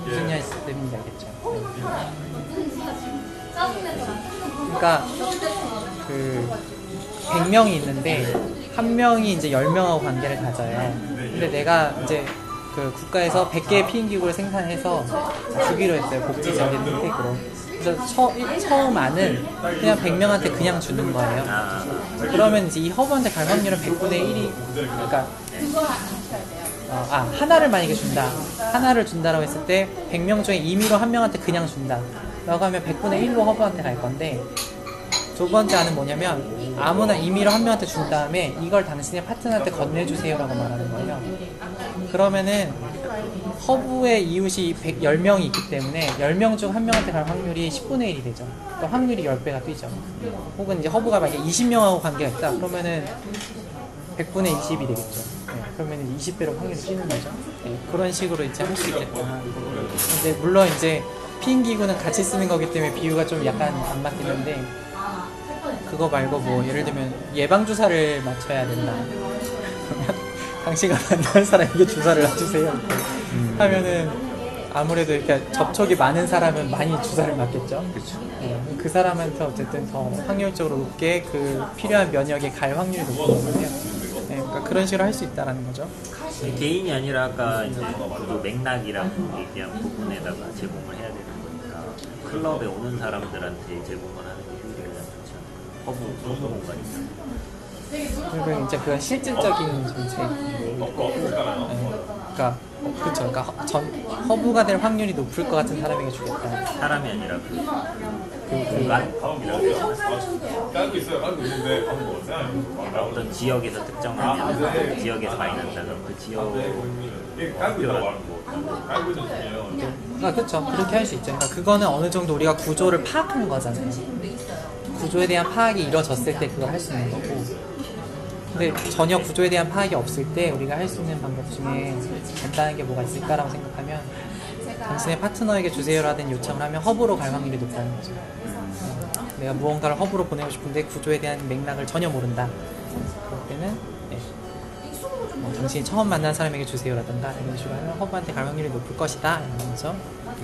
무슨 말씀인지 알겠죠? 그러니까 그 100명이 있는데 한 명이 이제 10명하고 관계를 가져요. 근데 내가 이제 그 국가에서 100개의 피임기구를 생산해서 주기로 했어요. 복지적인 혜택으로. 그래서 처음 안은 그냥 100명한테 그냥 주는 거예요. 그러면 이제 이 허브한테 갈 확률은 100분의 1이 그러니까 하나를 만약에 준다. 하나를 준다라고 했을 때 100명 중에 임의로 한 명한테 그냥 준다. 라고 하면 100분의 1로 허브한테 갈 건데 두 번째 안은 뭐냐면 아무나 임의로 한 명한테 준 다음에 이걸 당신의 파트너한테 건네주세요 라고 말하는 거예요. 그러면은 허브의 이웃이 10명이 있기 때문에 10명 중 한 명한테 갈 확률이 10분의 1이 되죠. 또 확률이 10배가 뛰죠. 혹은 이제 허브가 만약에 20명하고 관계가 있다. 그러면은 100분의 20이 되겠죠. 네, 그러면은 20배로 확률이 뛰는 거죠. 네, 그런 식으로 이제 할 수 있겠다. 근데 물론 이제 피임기구는 같이 쓰는 거기 때문에 비유가 좀 약간 안 맞겠는데 그거 말고 뭐 예를 들면 예방주사를 맞춰야 된다. 그러면 당신가 만난 사람에게 주사를 놔주세요. 하면은 아무래도 이렇게 접촉이 많은 사람은 많이 주사를 맞겠죠. 그렇죠. 그 사람한테 어쨌든 더 확률적으로 높게 그 필요한 면역에 갈 확률이 높거든요. 네, 그러니까 그런 식으로 할 수 있다라는 거죠. 개인이 아니라 아까 이제 그 맥락이랑 얘기한 부분에다가 제공을 해야 되는 거니까 클럽에 오는 사람들한테 제공을 하는 게 효율이 가장 좋지 않을까. 허브 공간이죠. 그리고 이제 그건 실질적인 정책이고, 그러니까 그렇죠. 그러니까 허브가 될 확률이 높을 것 같은 사람에게 주겠다. 사람이 아니라 그 공간이라고 어떤 지역에서 특정하면 지역에서 많이 난다 그럼 그 지역 그렇죠. 그렇게 할 수 있죠. 그러니까 그거는 어느 정도 우리가 구조를 파악한 거잖아요. 구조에 대한 파악이 이루어졌을 때 그걸 할 수 있는 거고. 근데 전혀 구조에 대한 파악이 없을 때 우리가 할 수 있는 방법 중에 간단한 게 뭐가 있을까라고 생각하면 당신의 파트너에게 주세요라는 요청을 하면 허브로 갈 확률이 높다는 거죠. 내가 무언가를 허브로 보내고 싶은데 구조에 대한 맥락을 전혀 모른다. 그럴 때는 당신이 처음 만난 사람에게 주세요라든가 이런 식으로 하면 허브한테 갈 확률이 높을 것이다 이런 거죠.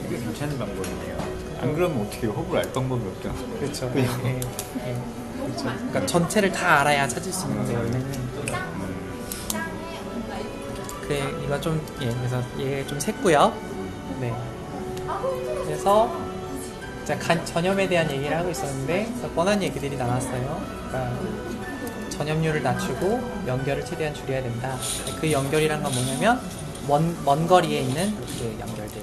되게 괜찮은 방법이네요. 안 그러면 어떻게 허브를 알 방법이 없죠. 그렇죠. 그렇죠. 그러니까 전체를 다 알아야 찾을 수 있는데 원래는 그래 이거 좀 그래서 얘 좀 샜고요. 네. 그래서 전염에 대한 얘기를 하고 있었는데 뻔한 얘기들이 나왔어요. 그러니까 전염률을 낮추고 연결을 최대한 줄여야 된다. 그 연결이란 건 뭐냐면 먼 거리에 있는 그 연결들,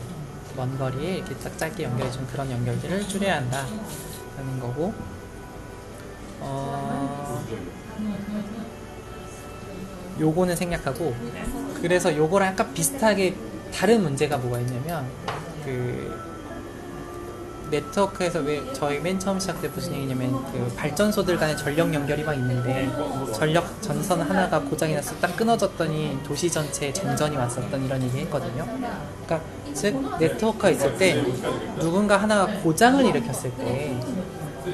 먼 거리에 이렇게 짧게 연결해주는 그런 연결들을 줄여야 한다라는 거고. 요거는 생략하고 그래서 요거랑 약간 비슷하게 다른 문제가 뭐가 있냐면 그 네트워크에서 왜 저희 맨 처음 시작 때 무슨 얘기냐면 그 발전소들 간의 전력 연결이 막 있는데 전력 전선 하나가 고장이 나서 딱 끊어졌더니 도시 전체에 정전이 왔었던 이런 얘기 했거든요. 그러니까 즉 네트워크가 있을 때 누군가 하나가 고장을 일으켰을 때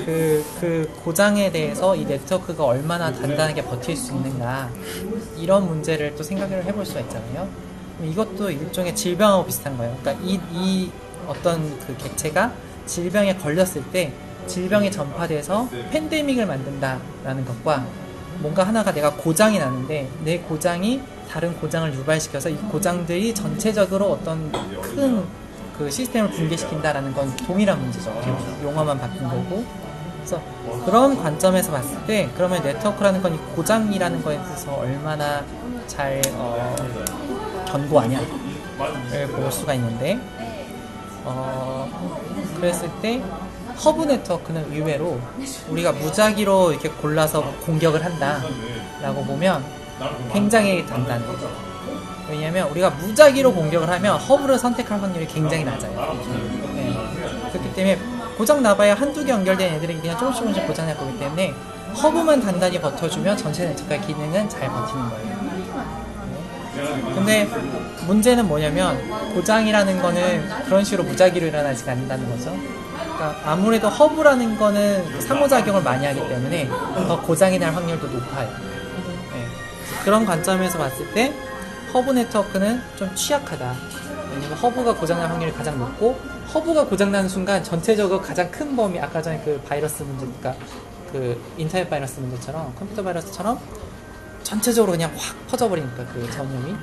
그 고장에 대해서 이 네트워크가 얼마나 단단하게 버틸 수 있는가 이런 문제를 또 생각을 해볼 수가 있잖아요. 이것도 일종의 질병하고 비슷한 거예요. 그러니까 이 어떤 그 객체가 질병에 걸렸을 때 질병이 전파돼서 팬데믹을 만든다라는 것과 뭔가 하나가 내가 고장이 나는데 내 고장이 다른 고장을 유발시켜서 이 고장들이 전체적으로 어떤 큰 그 시스템을 붕괴시킨다라는 건 동일한 문제죠. 용어만 바뀐 거고. 그래서 그런 관점에서 봤을 때 그러면 네트워크라는 건 이 고장이라는 거에 대해서 얼마나 잘 견고하냐를 볼 수가 있는데 그랬을 때 허브 네트워크는 의외로 우리가 무작위로 이렇게 골라서 공격을 한다라고 보면 굉장히 단단해요. 왜냐하면 우리가 무작위로 공격을 하면 허브를 선택할 확률이 굉장히 낮아요. 네. 그렇기 때문에 고장 나봐야 한두 개 연결된 애들이 그냥 조금씩 고장 날 거기 때문에 허브만 단단히 버텨주면 전체 네트워크의 기능은 잘 버티는 거예요. 네. 근데 문제는 뭐냐면 고장이라는 거는 그런 식으로 무작위로 일어나지 않는다는 거죠. 그러니까 아무래도 허브라는 거는 상호작용을 많이 하기 때문에 더 고장이 날 확률도 높아요. 네. 그런 관점에서 봤을 때 허브 네트워크는 좀 취약하다. 왜냐면 허브가 고장날 확률이 가장 높고 허브가 고장나는 순간 전체적으로 가장 큰 범위, 아까 전에 그 바이러스 문제, 그러니까 그 인터넷 바이러스 문제처럼 컴퓨터 바이러스처럼 전체적으로 그냥 확 퍼져버리니까 그 전염이.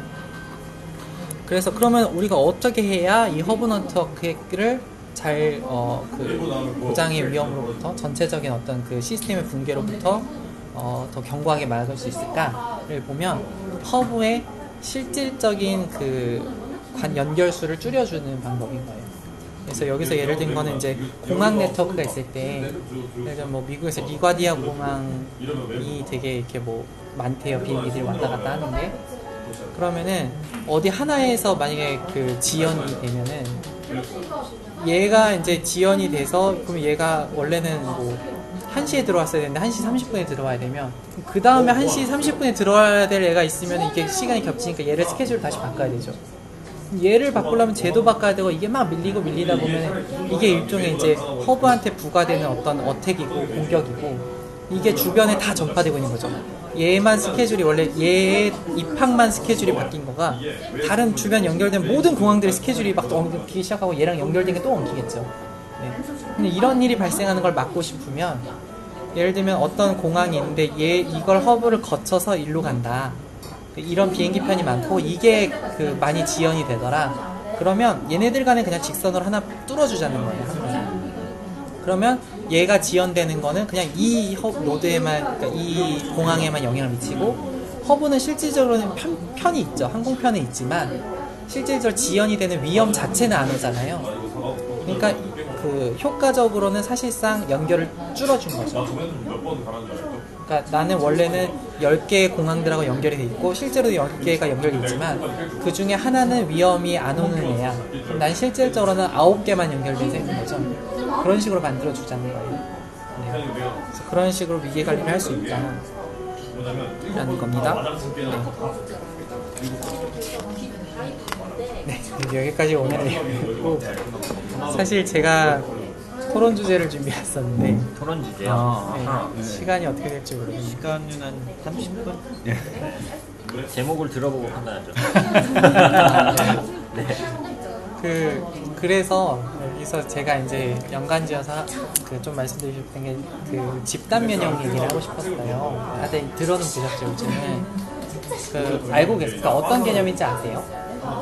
그래서 그러면 우리가 어떻게 해야 이 허브 네트워크를 잘 그 고장의 위험으로부터 전체적인 어떤 그 시스템의 붕괴로부터 더 견고하게 막을 수 있을까를 보면 허브의 실질적인 그 연결수를 줄여주는 방법인 거예요. 그래서 여기서 예를 든 거는 이제 공항 네트워크가 있을 때, 예를 들면 뭐 미국에서 리과디아 공항이 되게 이렇게 뭐 많대요. 비행기들이 왔다 갔다 하는데, 그러면은 어디 하나에서 만약에 그 지연이 되면은 얘가 이제 지연이 돼서 그럼 얘가 원래는 뭐 1시에 들어왔어야 되는데 1시 30분에 들어와야 되면 그 다음에 1시 30분에 들어와야 될 애가 있으면 이게 시간이 겹치니까 얘를 스케줄을 다시 바꿔야 되죠. 얘를 바꾸려면 쟤도 바꿔야 되고 이게 막 밀리다 보면 이게 일종의 이제 허브한테 부과되는 어떤 어택이고 공격이고 이게 주변에 다 전파되고 있는 거죠. 얘만 스케줄이 원래 얘의 입항만 스케줄이 바뀐 거가 다른 주변 연결된 모든 공항들의 스케줄이 막 엉키기 시작하고 얘랑 연결된 게 또 엉키겠죠. 네. 근데 이런 일이 발생하는 걸 막고 싶으면 예를 들면 어떤 공항이 있는데 이걸 허브를 거쳐서 일로 간다. 이런 비행기 편이 많고 이게 그 많이 지연이 되더라. 그러면 얘네들 간에 그냥 직선으로 하나 뚫어주자는 거예요. 그러면 얘가 지연되는 거는 그냥 이 노드에만, 그러니까 이 공항에만 영향을 미치고 허브는 실질적으로는 편이 있죠. 항공편은 있지만 실질적으로 지연이 되는 위험 자체는 안 오잖아요. 그러니까 그 효과적으로는 사실상 연결을 줄어준 거죠. 그러니까 나는 원래는 10개의 공항들하고 연결이 돼 있고 실제로 10개가 연결이 있지만 그 중에 하나는 위험이 안 오는 애야. 그럼 난 실질적으로는 9개만 연결돼서 있는 거죠. 그런 식으로 만들어주자는 거예요. 네. 그래서 그런 식으로 위계관리를 할 수 있다 라는 겁니다. 네, 여기까지 오늘 얘기고 사실 제가 토론 주제를 준비했었는데 토론 주제요? 네, 시간이 어떻게 될지 모르겠네요. 시간은 한 30분? 제목을 들어보고 판단하죠. 네. 그래서 여기서 제가 이제 연관지어서 좀 말씀드리고 싶은 게 그 집단 면역 얘기를 하고 싶었어요. 다들 들어는 보셨죠, 요즘은? 알고 계세요? 그러니까 어떤 개념인지 아세요?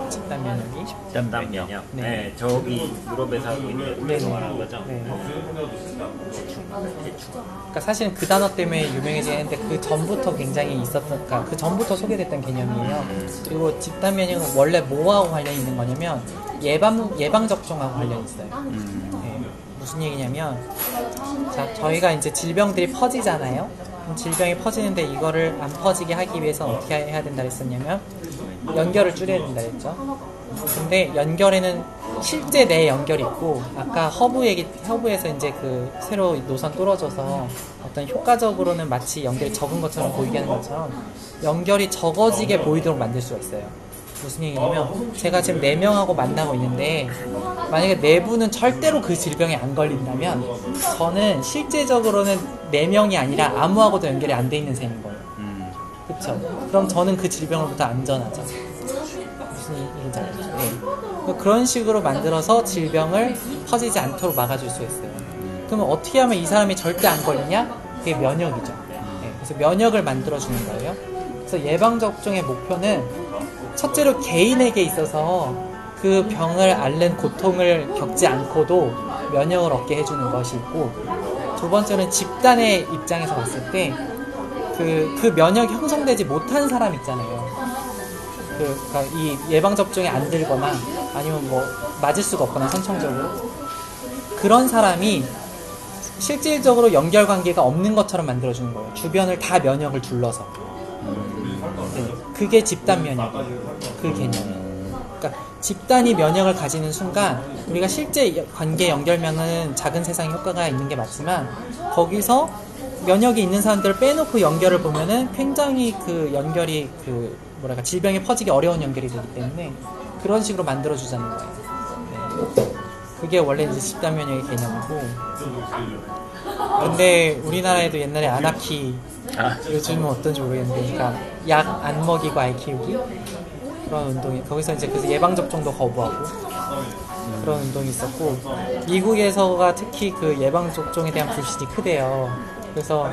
집단 면역이? 집단 면역. 네. 네, 저기 유럽에서 하고 있는 네, 거 말하는 거죠? 네. 대충. 그러니까 사실은 그 단어 때문에 유명해지는데 그 전부터 굉장히 그러니까 그 전부터 소개됐던 개념이에요. 그리고 집단 면역은 원래 뭐하고 관련이 있는 거냐면 예방 접종하고 관련이 있어요. 네. 무슨 얘기냐면 자, 저희가 이제 질병들이 퍼지잖아요. 질병이 퍼지는데 이거를 안 퍼지게 하기 위해서 어떻게 해야 된다 했었냐면 연결을 줄여야 된다 했죠. 근데 연결에는 실제 내 연결이 있고 아까 허브에서 이제 그 새로 노선 뚫어져서 어떤 효과적으로는 마치 연결이 적은 것처럼 보이게 하는 것처럼 연결이 적어지게 보이도록 만들 수가 있어요. 무슨 얘기냐면 제가 지금 4명하고 만나고 있는데 만약에 4분은 절대로 그 질병에 안 걸린다면 저는 실제적으로는 4명이 아니라 아무하고도 연결이 안 돼 있는 셈인 거예요. 그쵸? 그럼 저는 그 질병으로부터 안전하죠. 무슨 얘기인지 알죠? 네. 그런 식으로 만들어서 질병을 퍼지지 않도록 막아줄 수 있어요. 그러면 어떻게 하면 이 사람이 절대 안 걸리냐? 그게 면역이죠. 네. 그래서 면역을 만들어주는 거예요. 그래서 예방접종의 목표는 첫째로 개인에게 있어서 그 병을 앓는 고통을 겪지 않고도 면역을 얻게 해주는 것이 있고, 두 번째는 집단의 입장에서 봤을 때 그 면역이 형성되지 못한 사람 있잖아요. 그러니까 이 예방접종에 안 들거나 아니면 뭐 맞을 수가 없거나 선천적으로 그런 사람이 실질적으로 연결관계가 없는 것처럼 만들어주는 거예요. 주변을 다 면역을 둘러서. 네, 그게 집단 면역이에요. 그 개념이. 그러니까 집단이 면역을 가지는 순간 우리가 실제 관계 연결면은 작은 세상 효과가 있는 게 맞지만 거기서 면역이 있는 사람들을 빼놓고 연결을 보면은 굉장히 그 연결이 그 뭐랄까 질병이 퍼지기 어려운 연결이 되기 때문에 그런 식으로 만들어주자는 거예요. 네. 그게 원래 이제 집단 면역의 개념이고, 근데 우리나라에도 옛날에 아나키, 요즘은 어떤지 모르겠는데, 그러니까 약 안 먹이고 아이 키우기 그런 운동이, 거기서 이제 그래서 예방접종도 거부하고 그런 운동이 있었고, 미국에서가 특히 그 예방접종에 대한 불신이 크대요. 그래서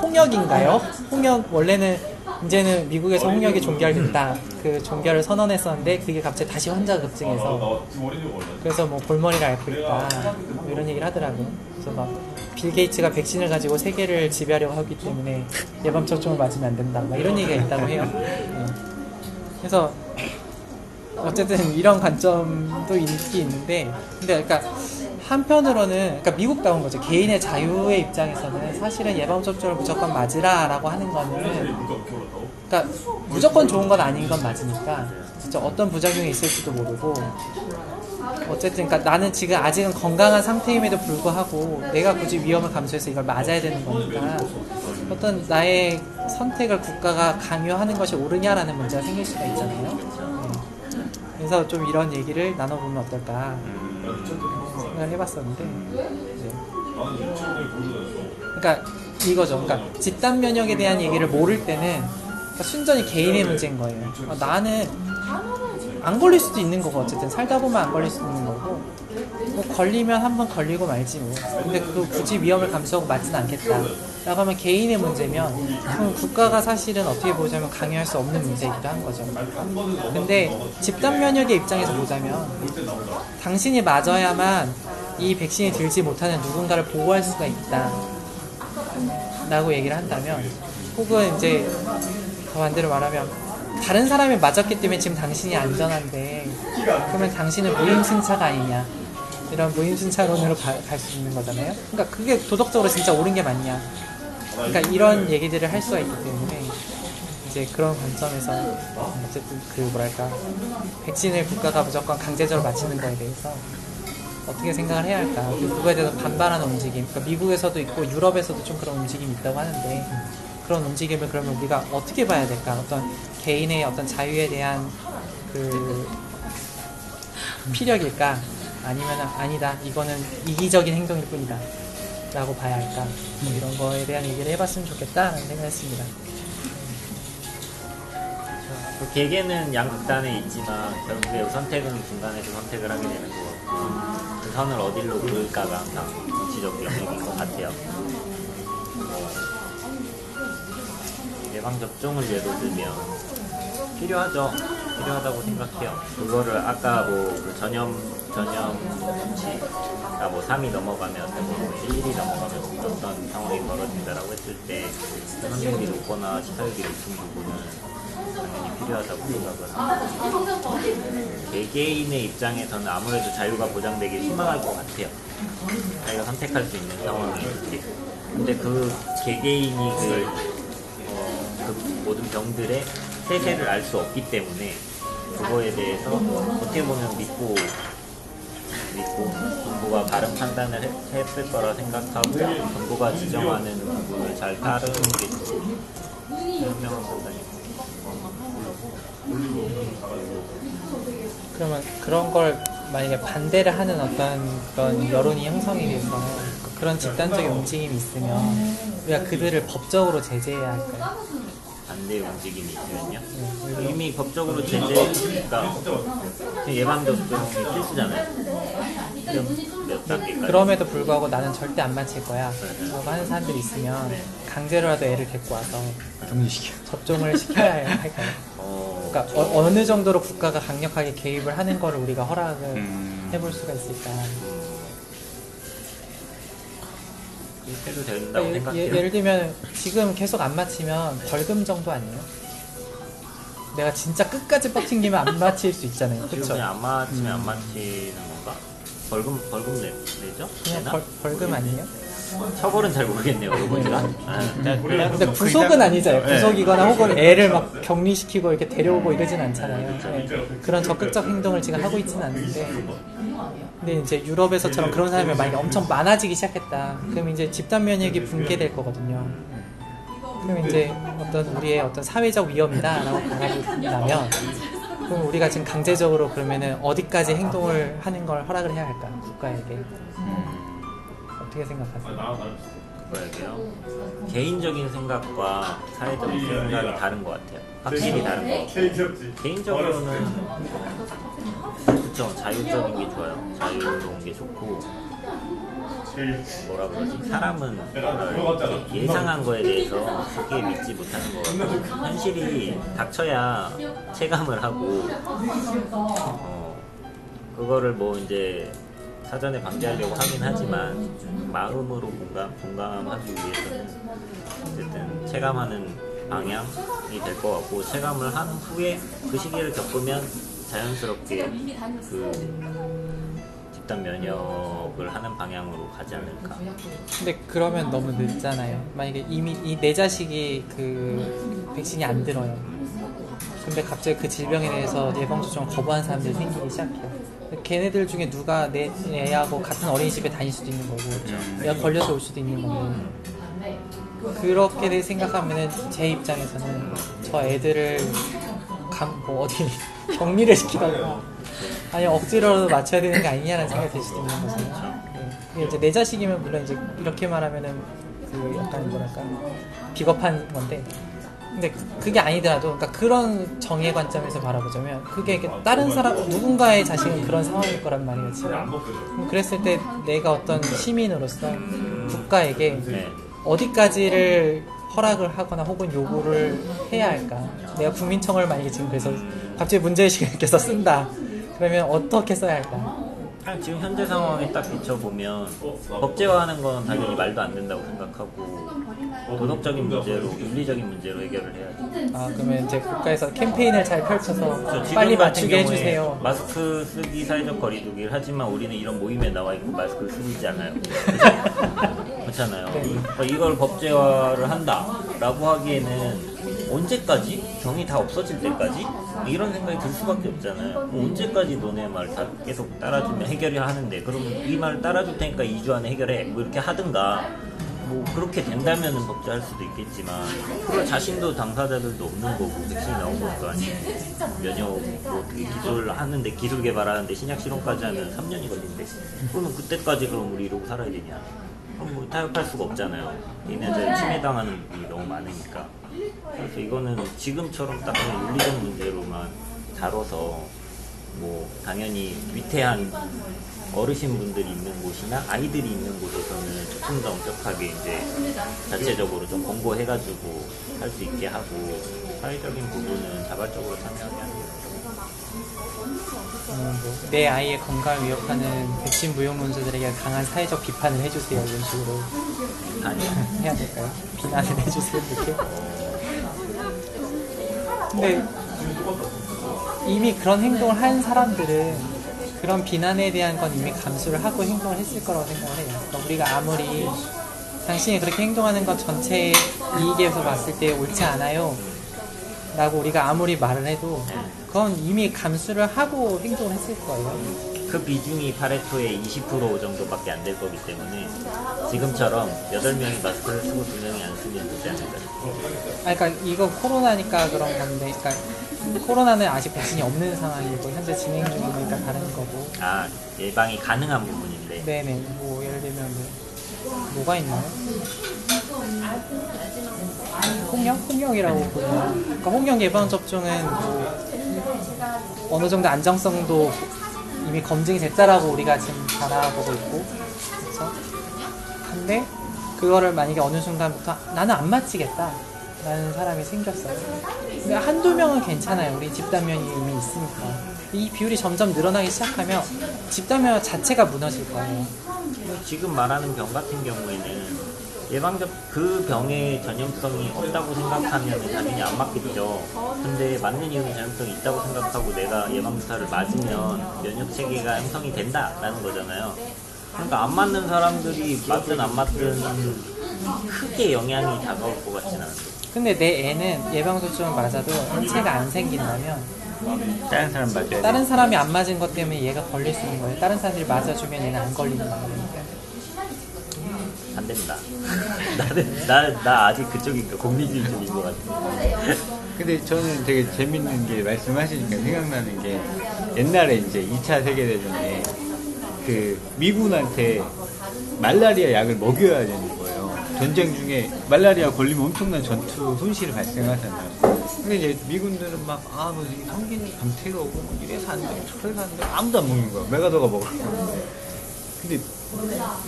홍역인가요? 홍역 원래는 이제는 미국에서 홍역이 종결됐다. 그 종결을 선언했었는데 그게 갑자기 다시 환자가 급증해서 그래서 뭐 골머리를 앓고 있다. 뭐 이런 얘기를 하더라고요. 그래서 막 빌 게이츠가 백신을 가지고 세계를 지배하려고 하기 때문에 예방접종을 맞으면 안 된다. 막 이런 얘기가 있다고 해요. 네. 그래서 어쨌든 이런 관점도 있는데, 근데 그러니까 한편으로는 그러니까 미국다운 거죠. 개인의 자유의 입장에서는 사실은 예방접종을 무조건 맞으라라고 하는 거는, 그러니까 무조건 좋은 건 아닌 건 맞으니까 진짜 어떤 부작용이 있을지도 모르고, 어쨌든 그러니까 나는 지금 아직은 건강한 상태임에도 불구하고 내가 굳이 위험을 감수해서 이걸 맞아야 되는 거니까 어떤 나의 선택을 국가가 강요하는 것이 옳으냐라는 문제가 생길 수가 있잖아요. 그래서 좀 이런 얘기를 나눠보면 어떨까 생각을 해봤었는데, 네. 그러니까 이거죠. 그러니까 집단 면역에 대한 얘기를 모를 때는 그러니까 순전히 개인의 문제인 거예요. 나는 안 걸릴 수도 있는 거고, 어쨌든 살다 보면 안 걸릴 수도 있는 거고, 뭐 걸리면 한번 걸리고 말지 뭐. 근데 그거 굳이 위험을 감수하고 맞지는 않겠다 라고 하면 개인의 문제면, 그럼 국가가 사실은 어떻게 보자면 강요할 수 없는 문제이기도 한 거죠. 근데 집단 면역의 입장에서 보자면 당신이 맞아야만 이 백신이 들지 못하는 누군가를 보호할 수가 있다 라고 얘기를 한다면, 혹은 이제 더 반대로 말하면 다른 사람이 맞았기 때문에 지금 당신이 안전한데 그러면 당신은 무임승차가 아니냐, 이런 무임승차론으로 갈 수 있는 거잖아요. 그러니까 그게 도덕적으로 진짜 옳은 게 맞냐, 그러니까 이런 얘기들을 할 수가 있기 때문에 이제 그런 관점에서 어쨌든 그 뭐랄까 백신을 국가가 무조건 강제적으로 맞히는 거에 대해서 어떻게 생각을 해야 할까, 그리고 그거에 대해서 반발하는 움직임, 그러니까 미국에서도 있고 유럽에서도 좀 그런 움직임이 있다고 하는데, 그런 움직임을 그러면 우리가 어떻게 봐야 될까? 어떤 개인의 어떤 자유에 대한 그 피력일까? 아니면 아니다, 이거는 이기적인 행동일 뿐이다 라고 봐야 할까? 뭐 이런 거에 대한 얘기를 해봤으면 좋겠다라는 생각을 했습니다. 그 계계는 양극단에 있지만 결국에 선택은 중간에서 선택을 하게 되는 거고, 그 선을 어디로 그을까가 항상 정치적 영역인 것 같아요. 예방접종을 예로 들면 필요하다고 생각해요. 그거를 아까 뭐 전염치, 뭐 3이 넘어가면, 뭐 1이 넘어가면 어떤 상황이 벌어진다라고 했을 때 생존율이 높거나 치사율이 높은 부분은 당연히 필요하다고 생각을 하고, 개개인의 입장에서는 아무래도 자유가 보장되길 희망할 것 같아요. 자기가 선택할 수 있는 상황이 이렇게 근데 그 개개인이 그 모든 병들의 세세를 알 수 없기 때문에 그거에 대해서 어떻게 보면 믿고 정부가 바른 판단을 했을 거라 생각하고 정부가 지정하는 부분을 잘 따르는 게 현명한 판단이고. 그러면 그런 걸 만약에 반대를 하는 어떤 그런 여론이 형성이 돼서 그런 집단적인 움직임이 있으면 우리가 그들을 법적으로 제재해야 할까요? 반대 움직임이 있으면요. 이미 법적으로 제재가 예방접종이 필수잖아요. 몇 단계까지. 그럼에도 불구하고 나는 절대 안 맞힐 거야 라고 하는 사람들이 있으면 강제로라도 애를 데리고 와서 격리시켜. 접종을 시켜야 할까요? 그러니까 어느 정도로 국가가 강력하게 개입을 하는 거를 우리가 허락을 해볼 수가 있을까? 해도 된다고 생각해요. 예를 들면 지금 계속 안 맞히면 벌금 정도 아니에요? 내가 진짜 끝까지 버팅기면 안 맞힐 수 있잖아요. 지금 그쵸? 그냥 안 맞히면 안 맞히는 건가? 벌금 내죠? 그냥 벌금 아니에요? 처벌은 잘 모르겠네요, 그거가. 근데 구속은 아니잖아요. 구속이거나 혹은 애를 막 격리시키고 이렇게 데려오고 이러진 않잖아요. 네. 그런 적극적 행동을 지금 하고 있지는 않는데, 근데 이제 유럽에서처럼 그런 사람이 만약에 엄청 많아지기 시작했다. 그럼 이제 집단 면역이 붕괴될 거거든요. 그럼 이제 어떤 우리의 어떤 사회적 위험이다라고 바라보면, 그럼 우리가 지금 강제적으로 그러면은 어디까지 행동을 하는 걸 허락을 해야 할까? 국가에게. 어떻게 생각하세요? 그거예요. 개인적인 생각과 사회적인 생각이 다른 것 같아요. 확실히 다른 것 같아요. 개인적으로는 그쵸, 자율적인 게 좋아요. 자유로운 게 좋고, 뭐라 그러지? 사람은 예상한 거에 대해서 쉽게 믿지 못하는 것 같고, 현실이 닥쳐야 체감을 하고, 그거를 뭐 이제 사전에 방지하려고 하긴 하지만 마음으로 공감하기 위해서는 어쨌든 체감하는 방향이 될 것 같고, 체감을 한 후에 그 시기를 겪으면 자연스럽게 그 집단 면역을 하는 방향으로 가지 않을까. 근데 그러면 너무 늦잖아요. 만약에 이미 내 자식이 그 백신이 안 들어요. 근데 갑자기 그 질병에 대해서 예방접종을 거부한 사람들이 생기기 시작해요. 걔네들 중에 누가 내 애하고 같은 어린이집에 다닐 수도 있는 거고, 내가 걸려서 올 수도 있는 거고. 그렇게 생각하면은 제 입장에서는 저 애들을 뭐 어디 격리를 시키던가, 아니 억지로라도 맞춰야 되는 게 아니냐는 생각이 들 수도 있는 거잖아요. 네. 이제 내 자식이면 물론 이제 이렇게 말하면은 그 약간 뭐랄까 비겁한 건데. 근데 그게 아니더라도, 그러니까 그런 정의 관점에서 바라보자면 그게 다른 사람 누군가의 자식은 그런 상황일 거란 말이에요 지금. 그랬을 때 내가 어떤 시민으로서 국가에게 어디까지를 허락을 하거나 혹은 요구를 해야 할까? 내가 국민청을 만약에 지금 그래서 갑자기 문재인께서 쓴다 그러면 어떻게 써야 할까? 지금 현재 상황에 딱 비춰보면 법제화하는 건 당연히 말도 안 된다고 생각하고, 도덕적인 문제로, 윤리적인 문제로 해결을 해야죠. 아, 그러면 이제 국가에서 캠페인을 잘 펼쳐서 빨리 지금 같은 맞추게 경우에 해주세요. 마스크 쓰기, 사회적 거리두기를 하지만 우리는 이런 모임에 나와 있고 마스크를 쓰고 있지 않아요. 그렇잖아요. 그러니까 이걸 법제화를 한다라고 하기에는 언제까지? 병이 다 없어질 때까지? 이런 생각이 들 수밖에 없잖아요. 언제까지 너네 말 다 계속 따라주면 해결이 하는데, 그러면 이 말 따라줄 테니까 2주 안에 해결해, 뭐 이렇게 하든가. 뭐 그렇게 된다면은 법제할 수도 있겠지만, 그럴 자신도 당사자들도 없는 거고, 백신이 나온 것도 아니고, 면역 뭐 기술하는데, 기술 개발하는데 신약 실험까지 하면 3년이 걸린대. 그러면 그때까지 그럼 우리 이러고 살아야 되냐? 그럼 뭐 타협할 수가 없잖아요. 얘네들 침해당하는 부분이 너무 많으니까. 그래서 이거는 지금처럼 딱 그냥 윤리적 문제로만 다뤄서, 뭐 당연히 위태한 어르신분들이 있는 곳이나 아이들이 있는 곳에서는 조금 더 엄격하게 이제 자체적으로 좀 권고해가지고 할 수 있게 하고, 사회적인 부분은 자발적으로 참여하게 하는 거죠. 내 아이의 건강을 위협하는 백신 무용론자들에게 강한 사회적 비판을 해주세요, 이런 식으로 아니요. 해야 될까요? 비난을 해주세요, 이렇게. 근데 이미 그런 행동을 한 사람들은 그런 비난에 대한 건 이미 감수를 하고 행동을 했을 거라고 생각을 해요. 그러니까 우리가 아무리 당신이 그렇게 행동하는 것 전체의 이익에서 봤을 때 옳지 않아요 라고 우리가 아무리 말을 해도 그건 이미 감수를 하고 행동을 했을 거예요. 그 비중이 파레토의 20% 정도밖에 안 될 거기 때문에 지금처럼 8명이 마스크를 쓰고 2명이 안 쓰면 되지 않을까요? 그러니까 이거 코로나니까 그런 건데, 그러니까 코로나는 아직 백신이 없는 상황이고 현재 진행 중이니까 다른 거고. 아, 예방이 가능한 부분인데. 네네. 뭐 예를 들면 뭐가 있나요? 홍역이라고 보면. 그러니까 홍역 예방 접종은 뭐 어느 정도 안정성도 이미 검증이 됐다라고 우리가 지금 바라보고 있고, 그렇죠? 근데 그거를 만약에 어느 순간부터 나는 안 맞히겠다 라는 사람이 생겼어요. 근데 한두 명은 괜찮아요. 우리 집단면이 이미 있으니까. 이 비율이 점점 늘어나기 시작하면 집단면 자체가 무너질 거예요. 지금 말하는 병 같은 경우에는 그 병의 전염성이 없다고 생각하면 당연히 안 맞겠죠. 근데 맞는 이유는 전염성이 있다고 생각하고 내가 예방주사를 맞으면 면역체계가 형성이 된다라는 거잖아요. 그러니까 안 맞는 사람들이 맞든 안 맞든 크게 영향이 다가올 것 같진 않은데. 근데 내 애는 예방접종을 맞아도 항체가 안 생긴다면 다른 사람 맞아야 돼. 다른 사람이 안 맞은 것 때문에 얘가 걸릴 수 있는 거예요. 다른 사람들이 맞아주면 얘는 안 걸리는 거예요. 안 된다. 나 아직 그쪽인 거, 공리주의 쪽인 것 같아. 근데 저는 되게 재밌는 게 말씀하시니까 생각나는 게 옛날에 이제 2차 세계대전에 그 미군한테 말라리아 약을 먹여야 되는 거예요. 전쟁 중에 말라리아 걸리면 엄청난 전투 손실이 발생하잖아요. 근데 이제 미군들은 막, 뭐, 성기는 감퇴가 오고, 뭐 이래서 안 돼, 저래서 안 돼. 아무도 안 먹는 거야. 메가더가 먹었어. 근데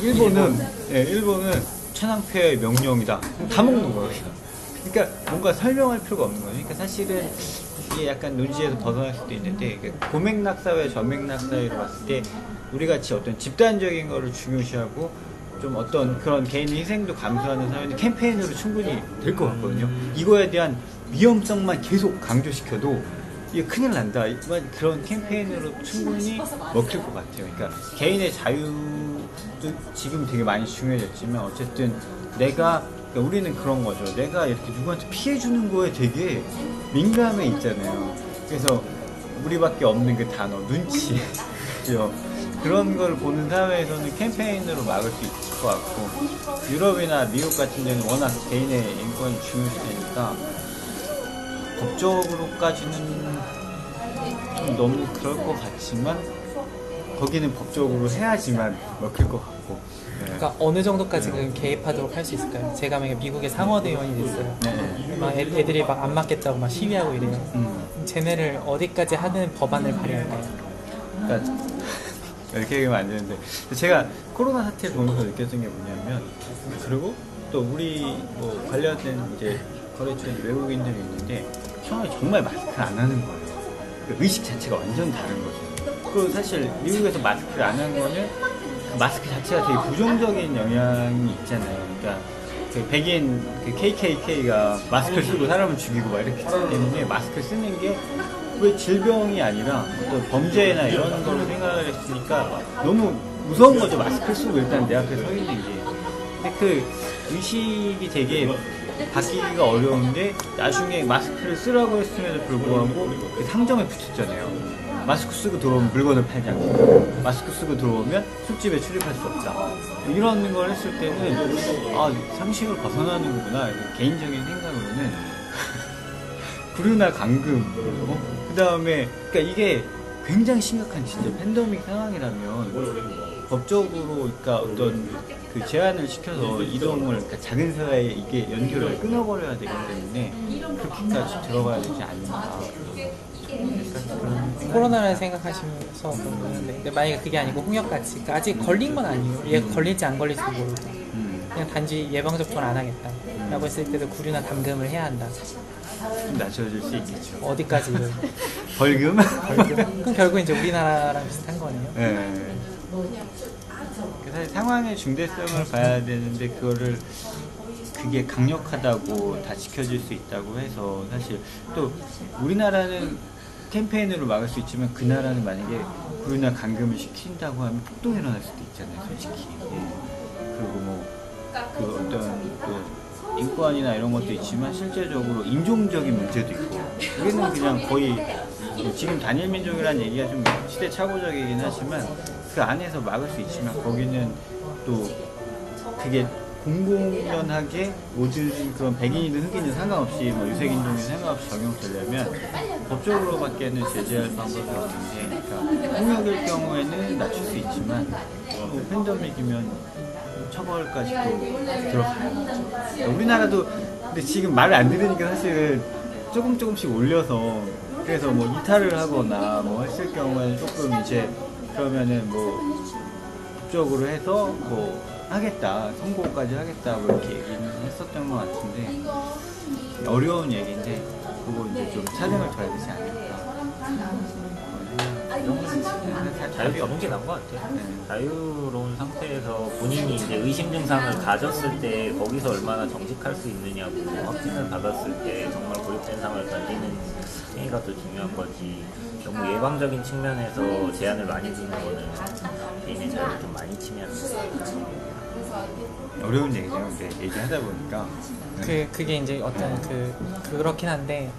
일본은 천황폐하의 명령이다. 다 먹는 거예요. 그러니까 뭔가 설명할 필요가 없는 거예요. 그러니까 사실은 이게 약간 논지에서 벗어날 수도 있는데, 고맥락 사회, 저맥락 사회로 봤을 때 우리 같이 어떤 집단적인 거를 중요시하고 좀 어떤 그런 개인의 희생도 감수하는 사회는 캠페인으로 충분히 될 것 같거든요. 이거에 대한 위험성만 계속 강조시켜도 이게 큰일 난다. 그런 캠페인으로 충분히 먹힐 것 같아요. 그러니까 개인의 자유도 지금 되게 많이 중요해졌지만 어쨌든 그러니까 우리는 그런 거죠. 내가 이렇게 누구한테 피해 주는 거에 되게 민감해 있잖아요. 그래서 우리밖에 없는 그 단어 눈치 그죠? 그런 걸 보는 사회에서는 캠페인으로 막을 수 있을 것 같고, 유럽이나 미국 같은 데는 워낙 개인의 인권이 중요시되니까 법적으로까지는 좀 너무 그럴 것 같지만 거기는 법적으로 해야지만 먹힐 것 같고. 네. 그러니까 어느 정도까지 개입하도록 할 수 있을까요? 제가 만약에 미국의 상원의원이 됐어요. 네. 막 애들이 막 안 맞겠다고 막 시위하고 이래요. 그럼 쟤네를 어디까지 하는 법안을 발의할까요? 그러니까 이렇게 얘기하면 안 되는데, 제가 코로나 사태를 보면서 느꼈던 게 뭐냐면, 그리고 또 우리 뭐 관련된 이제 거래처에 외국인들이 있는데 처음에 정말 마스크를 안 하는 거예요. 그 의식 자체가 완전 다른 거죠. 그리고 사실 미국에서 마스크를 안 하는 거는 그 마스크 자체가 되게 부정적인 영향이 있잖아요. 그러니까 그 백인 그 KKK가 마스크를 쓰고 사람을 죽이고 막 이렇게 하기 때문에 마스크를 쓰는 게 왜 질병이 아니라 또 범죄나 이런 걸로 생각을 했으니까 너무 무서운 거죠. 마스크를 쓰고 일단 내 앞에 서 있는 게. 근데 그 의식이 되게 바뀌기가 어려운데 나중에 마스크를 쓰라고 했음에도 불구하고 상점에 붙였잖아요. 마스크 쓰고 들어오면 물건을 팔지 않고, 마스크 쓰고 들어오면 술집에 출입할 수 없다. 이런 걸 했을 때는 상식을 벗어나는구나. 개인적인 생각으로는 구류나 감금, 그 다음에 그러니까 이게 굉장히 심각한 진짜 팬데믹 상황이라면 법적으로 그러니까 어떤 그 제한을 시켜서 이동을 그러니까 작은 사회에 이게 연결을 끊어버려야 되기 때문에 그렇게까지 들어가야 되지 않나. 코로나를 생각하시면서 보는데, 근데 만약에 그게 아니고 홍역같이, 그러니까 아직 걸린 건 아니에요. 얘가 걸릴지 안 걸릴지도 모르고 그냥 단지 예방접종을 안 하겠다 라고 했을 때도 구류나 감금을 해야 한다. 좀 낮춰질 수 있겠죠. 어디까지? 벌금? 그럼 결국 이제 우리나라랑 비슷한 거네요. 네. 사실 상황의 중대성을 봐야 되는데 그게 강력하다고 다 지켜질 수 있다고 해서 사실 또 우리나라는 캠페인으로 막을 수 있지만 그 나라는 만약에 구류나 감금을 시킨다고 하면 폭동이 일어날 수도 있잖아요, 솔직히. 예. 그리고 뭐 그 어떤 그 인권이나 이런 것도 있지만 실제적으로 인종적인 문제도 있고 우리는 그냥 거의 지금 단일 민족이라는 얘기가 좀 시대착오적이긴 하지만 그 안에서 막을 수 있지만 거기는 또 그게 공공연하게 모든 그런 백인이든 흑인이든 상관없이 뭐 유색인종이든 상관없이 적용되려면 법적으로밖에는 제재할 방법이 없는데 그러니까 폭력일 경우에는 낮출 수 있지만 뭐 팬데믹이면 처벌까지 또 들어가요. 그러니까 우리나라도 근데 지금 말을 안 들으니까 사실은 조금씩 올려서 그래서 뭐 이탈을 하거나 뭐 했을 경우에는 조금 이제 그러면은 뭐 법적으로 해서 뭐 하겠다 선고까지 하겠다 뭐 이렇게 얘기는 했었던 것 같은데 어려운 얘기인데 그거 이제 좀 차등을 둬야 되지 않을까. 자유로운 게 나은 것 같아요. 자유로운 상태에서 본인이 이제 의심 증상을 가졌을 때 거기서 얼마나 정직할 수 있느냐고 확진을 받았을 때 정말 고립된 상황을 견디는 행위가 더 중요한 거지. 너무 예방적인 측면에서 제한을 많이 두는 거는 개인의 자유를 좀 많이 침해하는 거예요. 어려운 얘기죠. 근데 얘기하다 보니까 그게 이제 어떤 그렇긴 한데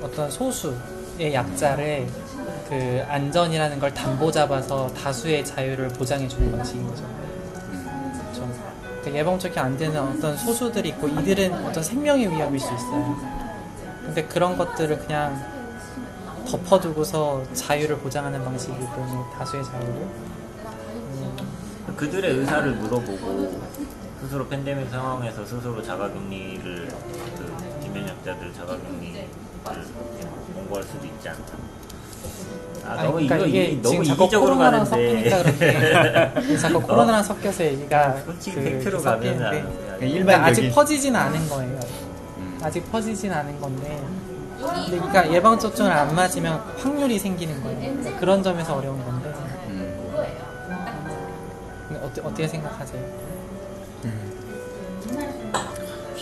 어떤 소수의 약자를 그 안전이라는 걸 담보 잡아서 다수의 자유를 보장해 주는 방식인 거죠. 그렇죠. 그러니까 예방적이 안 되는 어떤 소수들이 있고 이들은 어떤 생명의 위협일 수 있어요. 근데 그런 것들을 그냥 덮어두고서 자유를 보장하는 방식이기 때문에 다수의 자유를 그들의 의사를 물어보고 스스로 팬데믹 상황에서 스스로 자가격리를 그 비면역자들 자가격리를 공고할 수도 있지 않다. 아니, 너무 그러니까 이게 너무 지금 자꾸 이기적으로 코로나랑 가는데 섞이니까 그렇게 자꾸 코로나랑 섞여서 얘기가 솔직히 팩트로 가면은 그러니까 일반적인 아직 퍼지진 않은 거예요. 아직 퍼지진 않은 건데 근데 그러니까 예방접종을 안 맞으면 확률이 생기는 거예요. 그러니까 그런 점에서 어려운 건데 어떻게 생각하세요?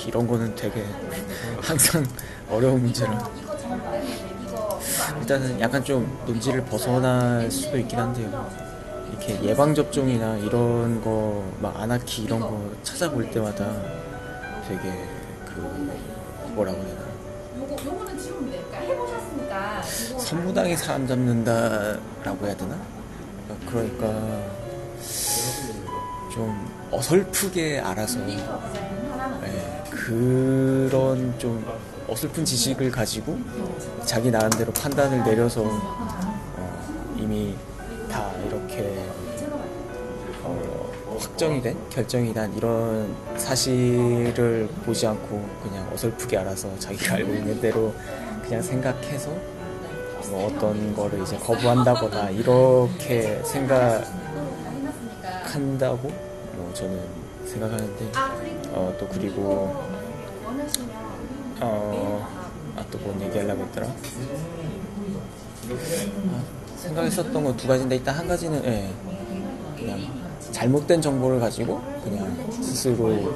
이런 거는 되게 항상 어려운 문제라 일단은 약간 좀 논지를 벗어날 수도 있긴 한데요. 이렇게 예방접종이나 이런 거 막 아나키 이런 거 찾아볼 때마다 되게 그 뭐라고 해야 되나 요거는 지금 해보셨으니까 선무당이 사람 잡는다라고 해야 되나? 그러니까 좀 어설프게 알아서 그런 좀 어설픈 지식을 가지고 자기 나름대로 판단을 내려서 이미 다 이렇게 확정이 된 결정이 난 이런 사실을 보지 않고 그냥 어설프게 알아서 자기가 알고 있는 대로 그냥 생각해서 뭐 어떤 거를 이제 거부한다거나 이렇게 생각한다고 뭐 저는 생각하는데 또 그리고 또 뭔 얘기하려고 했더라? 생각했었던 건 두 가지인데 일단 한 가지는 그냥 잘못된 정보를 가지고 그냥 스스로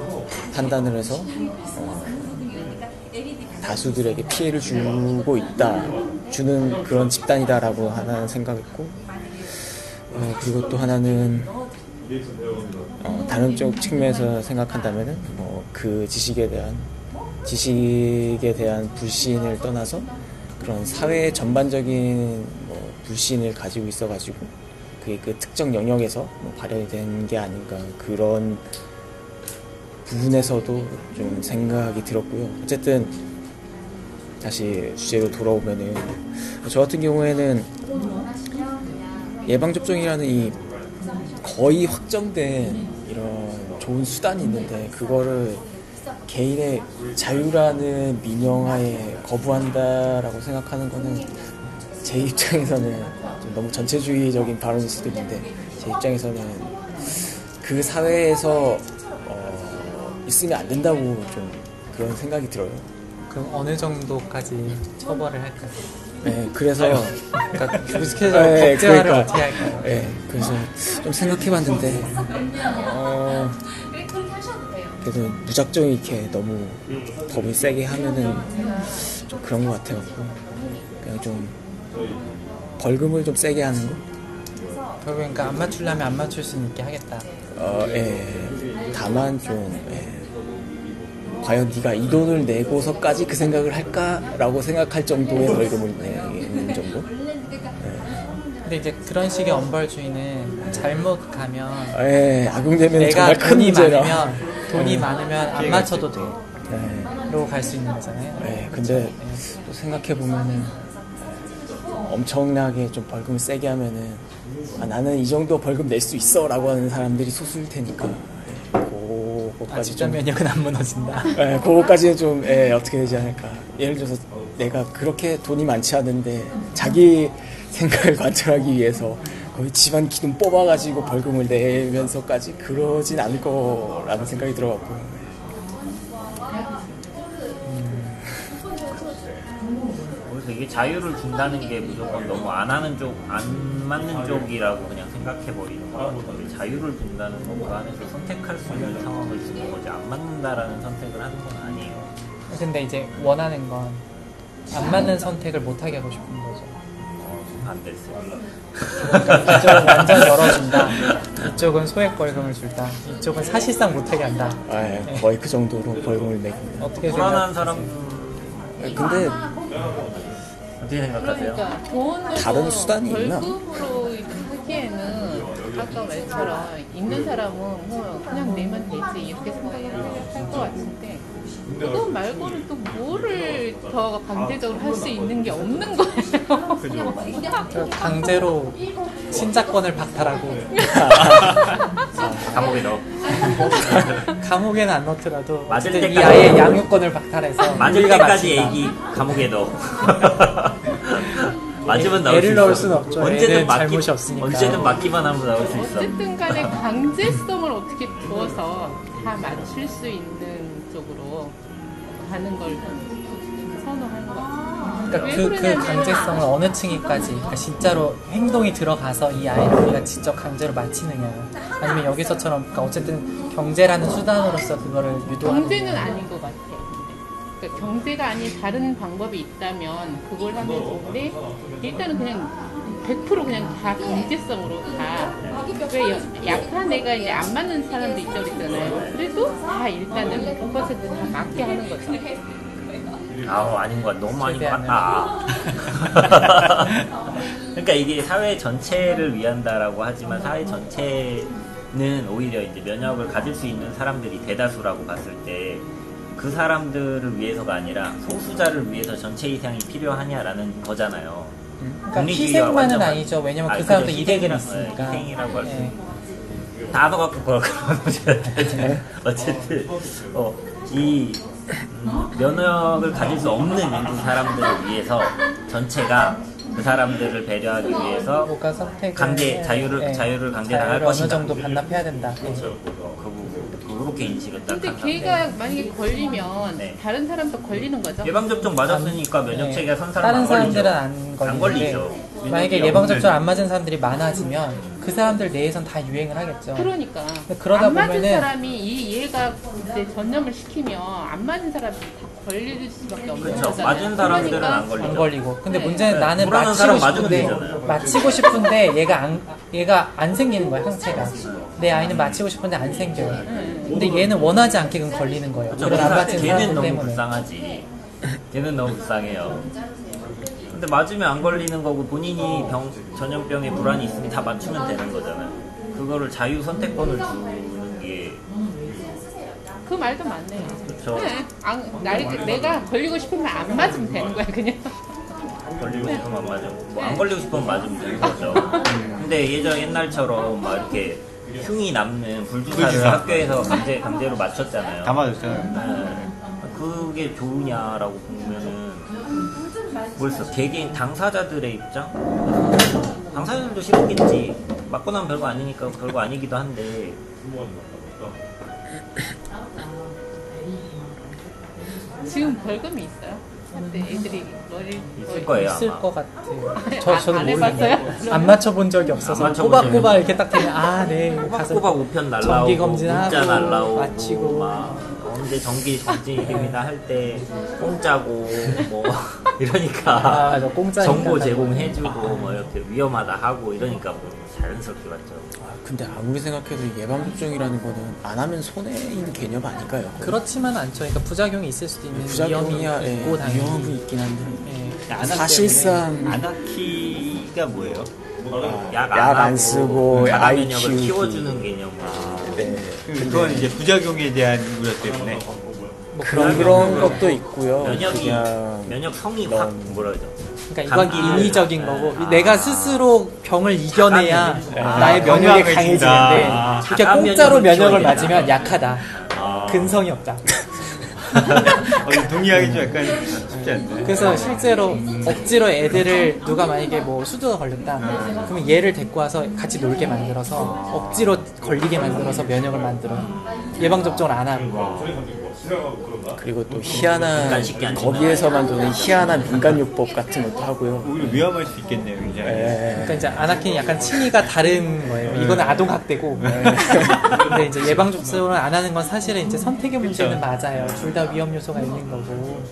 판단을 해서 다수들에게 피해를 주고 주는 그런 집단이다라고 하나는 생각했고 그리고 또 하나는 다른 쪽 측면에서 생각한다면은 그 지식에 대한 불신을 떠나서 그런 사회 전반적인 불신을 가지고 있어가지고 그게 그 특정 영역에서 발현된 게 아닌가 그런 부분에서도 좀 생각이 들었고요. 어쨌든 다시 주제로 돌아오면은 저 같은 경우에는 예방접종이라는 이 거의 확정된 이런 좋은 수단이 있는데 그거를 개인의 자유라는 민영하에 거부한다라고 생각하는 거는 제 입장에서는 좀 너무 전체주의적인 발언일 수도 있는데 제 입장에서는 그 사회에서 있으면 안 된다고 좀 그런 생각이 들어요. 그럼 어느 정도까지 처벌을 할까요? 네, 그래서 그러니까 구체적으로 법제화를 어떻게 할까요? 네, 그래서 좀 생각해봤는데 그래도 무작정 이렇게 너무 법을 세게 하면은 좀 그런 것 같아갖고 그냥 좀 벌금을 좀 세게 하는 거? 그러니까 안 맞추려면 안 맞출 수 있게 하겠다. 다만 좀 과연 네가 이 돈을 내고서까지 그 생각을 할까라고 생각할 정도의 벌금을 내는 정도? 근데 이제 그런 식의 엄벌주의는 잘못 가면 악용되면 내가 정말 큰 돈이 문제라. 많으면 돈이 많으면 안 맞춰도 돼. 네. 로 갈 수 있는 거잖아요. 근데 또 생각해 보면은 엄청나게 좀 벌금을 세게 하면은 나는 이 정도 벌금 낼 수 있어라고 하는 사람들이 소수일 테니까. 그거까지 집단 면역은 안 무너진다. 그거까지는 좀 어떻게 되지 않을까. 예를 들어서 내가 그렇게 돈이 많지 않은데 자기 생각을 관철하기 위해서 거의 집안 기둥 뽑아가지고 벌금을 내면서까지 그러진 않을 거라는 생각이 들어갖고. 그래서 이게 자유를 준다는 게 무조건 너무 안 하는 쪽, 안 맞는 쪽이라고 그냥 생각해버리는 거 같은데, 자유를 준다는 건 그 안에서 선택할 수 있는 상황을 주는 거지, 안 맞는다라는 선택을 하는 건 아니에요. 근데 이제 원하는 건 안 맞는 선택을 못하게 하고 싶은 거죠. 안 됐어요. 이쪽은 완전 열어준다. 이쪽은 소액 벌금을 줄다. 이쪽은 사실상 못하게 한다. 거의 그 정도로 벌금을 내고. 어떻게 불안한 생각? 사람. 근데 어떻게 생각하세요? 그러니까 돈으로 다른 수단이 있나? 벌금으로 이렇게 하기에는 아까 말처럼 있는 사람은 뭐 그냥 내면 되지 이렇게 생각을 할 것 같은데, 그거 말고는 또 뭐를 더 강제적으로 할 수 있는 게 없는 거예요. 강제로 신자권을 박탈하고 감옥에 넣어. 감옥에는 안 넣더라도 맞을 어쨌든 이 때까지- 아이의 양육권을 박탈해서 맞을 우리가 때까지 맞힌다. 애기 감옥에 넣어. 맞으면 나올 수 애를 있어. 넣을 수는 없죠. 애는 맞기- 잘못이 없으니까. 언제든 맞기만 하면 나올 수 있어. 어쨌든 간에 강제성을 어떻게 두어서 다 맞출 수 있는 쪽으로 가는 걸 선호하는 것 같아요. 그러니까 왜 그 그러냐면 강제성을 어느 층위까지, 그러니까 진짜로 행동이 들어가서 이 아이를 우리가 직접 강제로 맞히느냐, 아니면 여기서처럼 그러니까 어쨌든 경제라는 수단으로서 그거를 유도하는 경제는 아닌 것 같아요. 그러니까 경제가 아닌 다른 방법이 있다면 그걸 하면 좋은데, 일단은 그냥 100% 그냥 다 강제성으로 다. 왜 약한 애가 이제 안 맞는 사람도 있다고 그랬잖아요. 그래도 다 일단은 100% 다 맞게 하는 거죠. 아우, 아닌 것 같아. 너무 아닌 것 최대한. 같다. 그러니까 이게 사회 전체를 위한다라고 하지만 사회 전체는 오히려 이제 면역을 가질 수 있는 사람들이 대다수라고 봤을 때 그 사람들을 위해서가 아니라 소수자를 위해서 전체 희생이 필요하냐라는 거잖아요. 그러니까 국민주의와 희생만은 완전 아니죠. 왜냐면 그 그죠. 사람도 이득은 희생이라- 있으니까. 희생이라고 할 수 예. 단어 갖고 그러면 어쨌든 이 면역을 가질 수 없는 인구 사람들을 위해서 전체가 그 사람들을 배려하기 위해서 뭔가 선택을 자유를 강제당할 자유를 어느 것이다. 정도 반납해야 된다. 그렇게 인식을 딱 근데 한 걔가 만약에 걸리면 네. 다른 사람도 걸리는 거죠. 예방접종 맞았으니까 면역 체계가 선 사람 다른 안 걸리죠. 사람들은 안 걸리는데, 걸리죠. 만약에 예방접종 안 맞은 사람들이 많아지면 그 사람들 내에선 다 유행을 하겠죠. 그러니까 근데 그러다 안 맞은 보면은- 사람이 이 얘가 이제 전염을 시키면 안 맞은 사람이 다 걸릴 수밖에 없는 그렇죠. 거잖아요. 맞은 사람들은 그러니까 안 걸리죠. 안 걸리고. 근데 네. 문제는 네. 나는 불안한 맞히고 사람 맞으면 싶은데 되잖아요. 맞히고 싶은데 얘가 안 생기는 거야, 항체가. 내 아이는 맞히고 싶은데 안 생겨요. 근데 얘는 원하지 않게 그럼 걸리는 거예요. 그렇죠. 그런 안 맞힌 걔는 사람들 너무 때문에. 불쌍하지. 걔는 너무 불쌍해요. 근데 맞으면 안 걸리는 거고 본인이 전염병에 불안이 있으니 다 맞추면 되는 거잖아요. 그거를 자유 선택권을 주는 게 그 말도 맞네요. 그렇죠. 네. 내가 걸리고 싶으면 안 맞으면 되는 거야 그냥. 걸리고 싶으면 맞으면 안 걸리고 싶으면 맞으면 되는 거죠. 근데 옛날처럼 막 이렇게 흉이 남는 불주사를 학교에서 강제로 맞췄잖아요. 다 맞았잖아요. 네. 그게 좋으냐라고 보면은 벌써 개개인 당사자들의 입장? 당사자들도 싫었겠지. 맞고 나면 별거 아니니까 별거 아니기도 한데 지금 벌금이 있어요? 근데 애들이 있을 거예요. 있을 아마. 것 같아요. 저도 안 모르겠어요. 해봤어요? 안 맞춰본 적이 없어서 안 맞춰본 적이 꼬박꼬박 이렇게 딱 되면 네 꼬박꼬박 우편 날라오고 정기 검진하고 문자 날라오고 마치고. 막 언제 정기 검진입니다 할 때 공짜고 뭐 이러니까 아, 저 공짜니까. 정보 제공해주고 뭐 이렇게 위험하다 하고 이러니까 뭐 자연스럽게 맞죠. 근데 아무리 생각해도 예방접종이라는 거는 안 하면 손해인 개념 아닐까요? 그렇지만 않죠. 그러니까 부작용이 있을 수도 있는 위험이 부작용이야 있고 당연히. 위험은 있긴 한데 예. 사실상 아나키가 뭐예요? 약 약 안 하고 쓰고 자가 아이 면역을 키우기. 키워주는 개념으로. 네. 그건 이제 부작용에 대한 우려 때문에 뭐 그런 것도 있고요. 면역이 그냥 면역성이 넌- 확 뭐라 그러죠? 그러니까 이건 감기를- 인위적인 거고 아. 내가 스스로 병을 이겨내야 자가 나의 면역이 면역이 강해진다. 강해지는데 아. 이렇게 자가 공짜로 면역을 면역을 키워야 맞으면 약하다. 아. 근성이 없다. 동의하기 좀 약간 쉽지 않네. 그래서 실제로 억지로 애들을 누가 만약에 뭐 수두가 걸렸다. 그러면 얘를 데리고 와서 같이 놀게 만들어서 억지로 걸리게 만들어서 면역을 만들어요. 예방접종을 안 하고. 그리고 또 희한한 인간 쉽게 안 거기에서만 도는 희한한 민간요법 같은 것도 하고요. 오히려 위험할 수 있겠네요, 굉장히. 그러니까 이제 아나키는 약간 층위가 다른 거예요. 이거는 아동학대고. 근데 이제 예방접종을 안 하는 건 사실은 이제 선택의 문제는 맞아요. 둘 다 위험 요소가 있는 거고.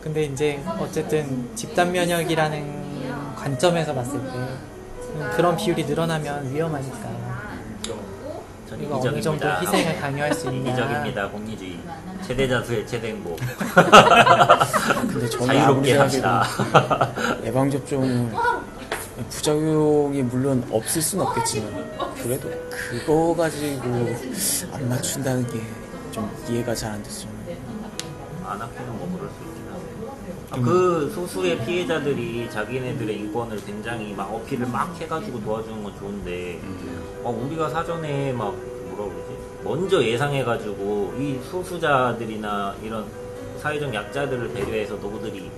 근데 이제 어쨌든 집단 면역이라는 관점에서 봤을 때 그런 비율이 늘어나면 위험하니까. 전 이거 어느 정도 이기적입니다. 희생을 강요할 수 있냐. 이기적입니다. 공리주의. 최대자수의 최대 행복. 근데 저는 아무리 자유롭게 생각해도 합시다. 예방접종은 부작용이 물론 없을 순 없겠지만 그래도 그거 가지고 안 맞춘다는 게 좀 이해가 잘 안 됐어요. 안 아끼는 뭐 그럴 수 있긴 한데. 그 소수의 피해자들이 자기네들의 인권을 굉장히 막 어필을 막 해가지고 도와주는 건 좋은데, 우리가 사전에 막 뭐라 그러지? 먼저 예상해가지고 이 소수자들이나 이런 사회적 약자들을 배려해서 너희들이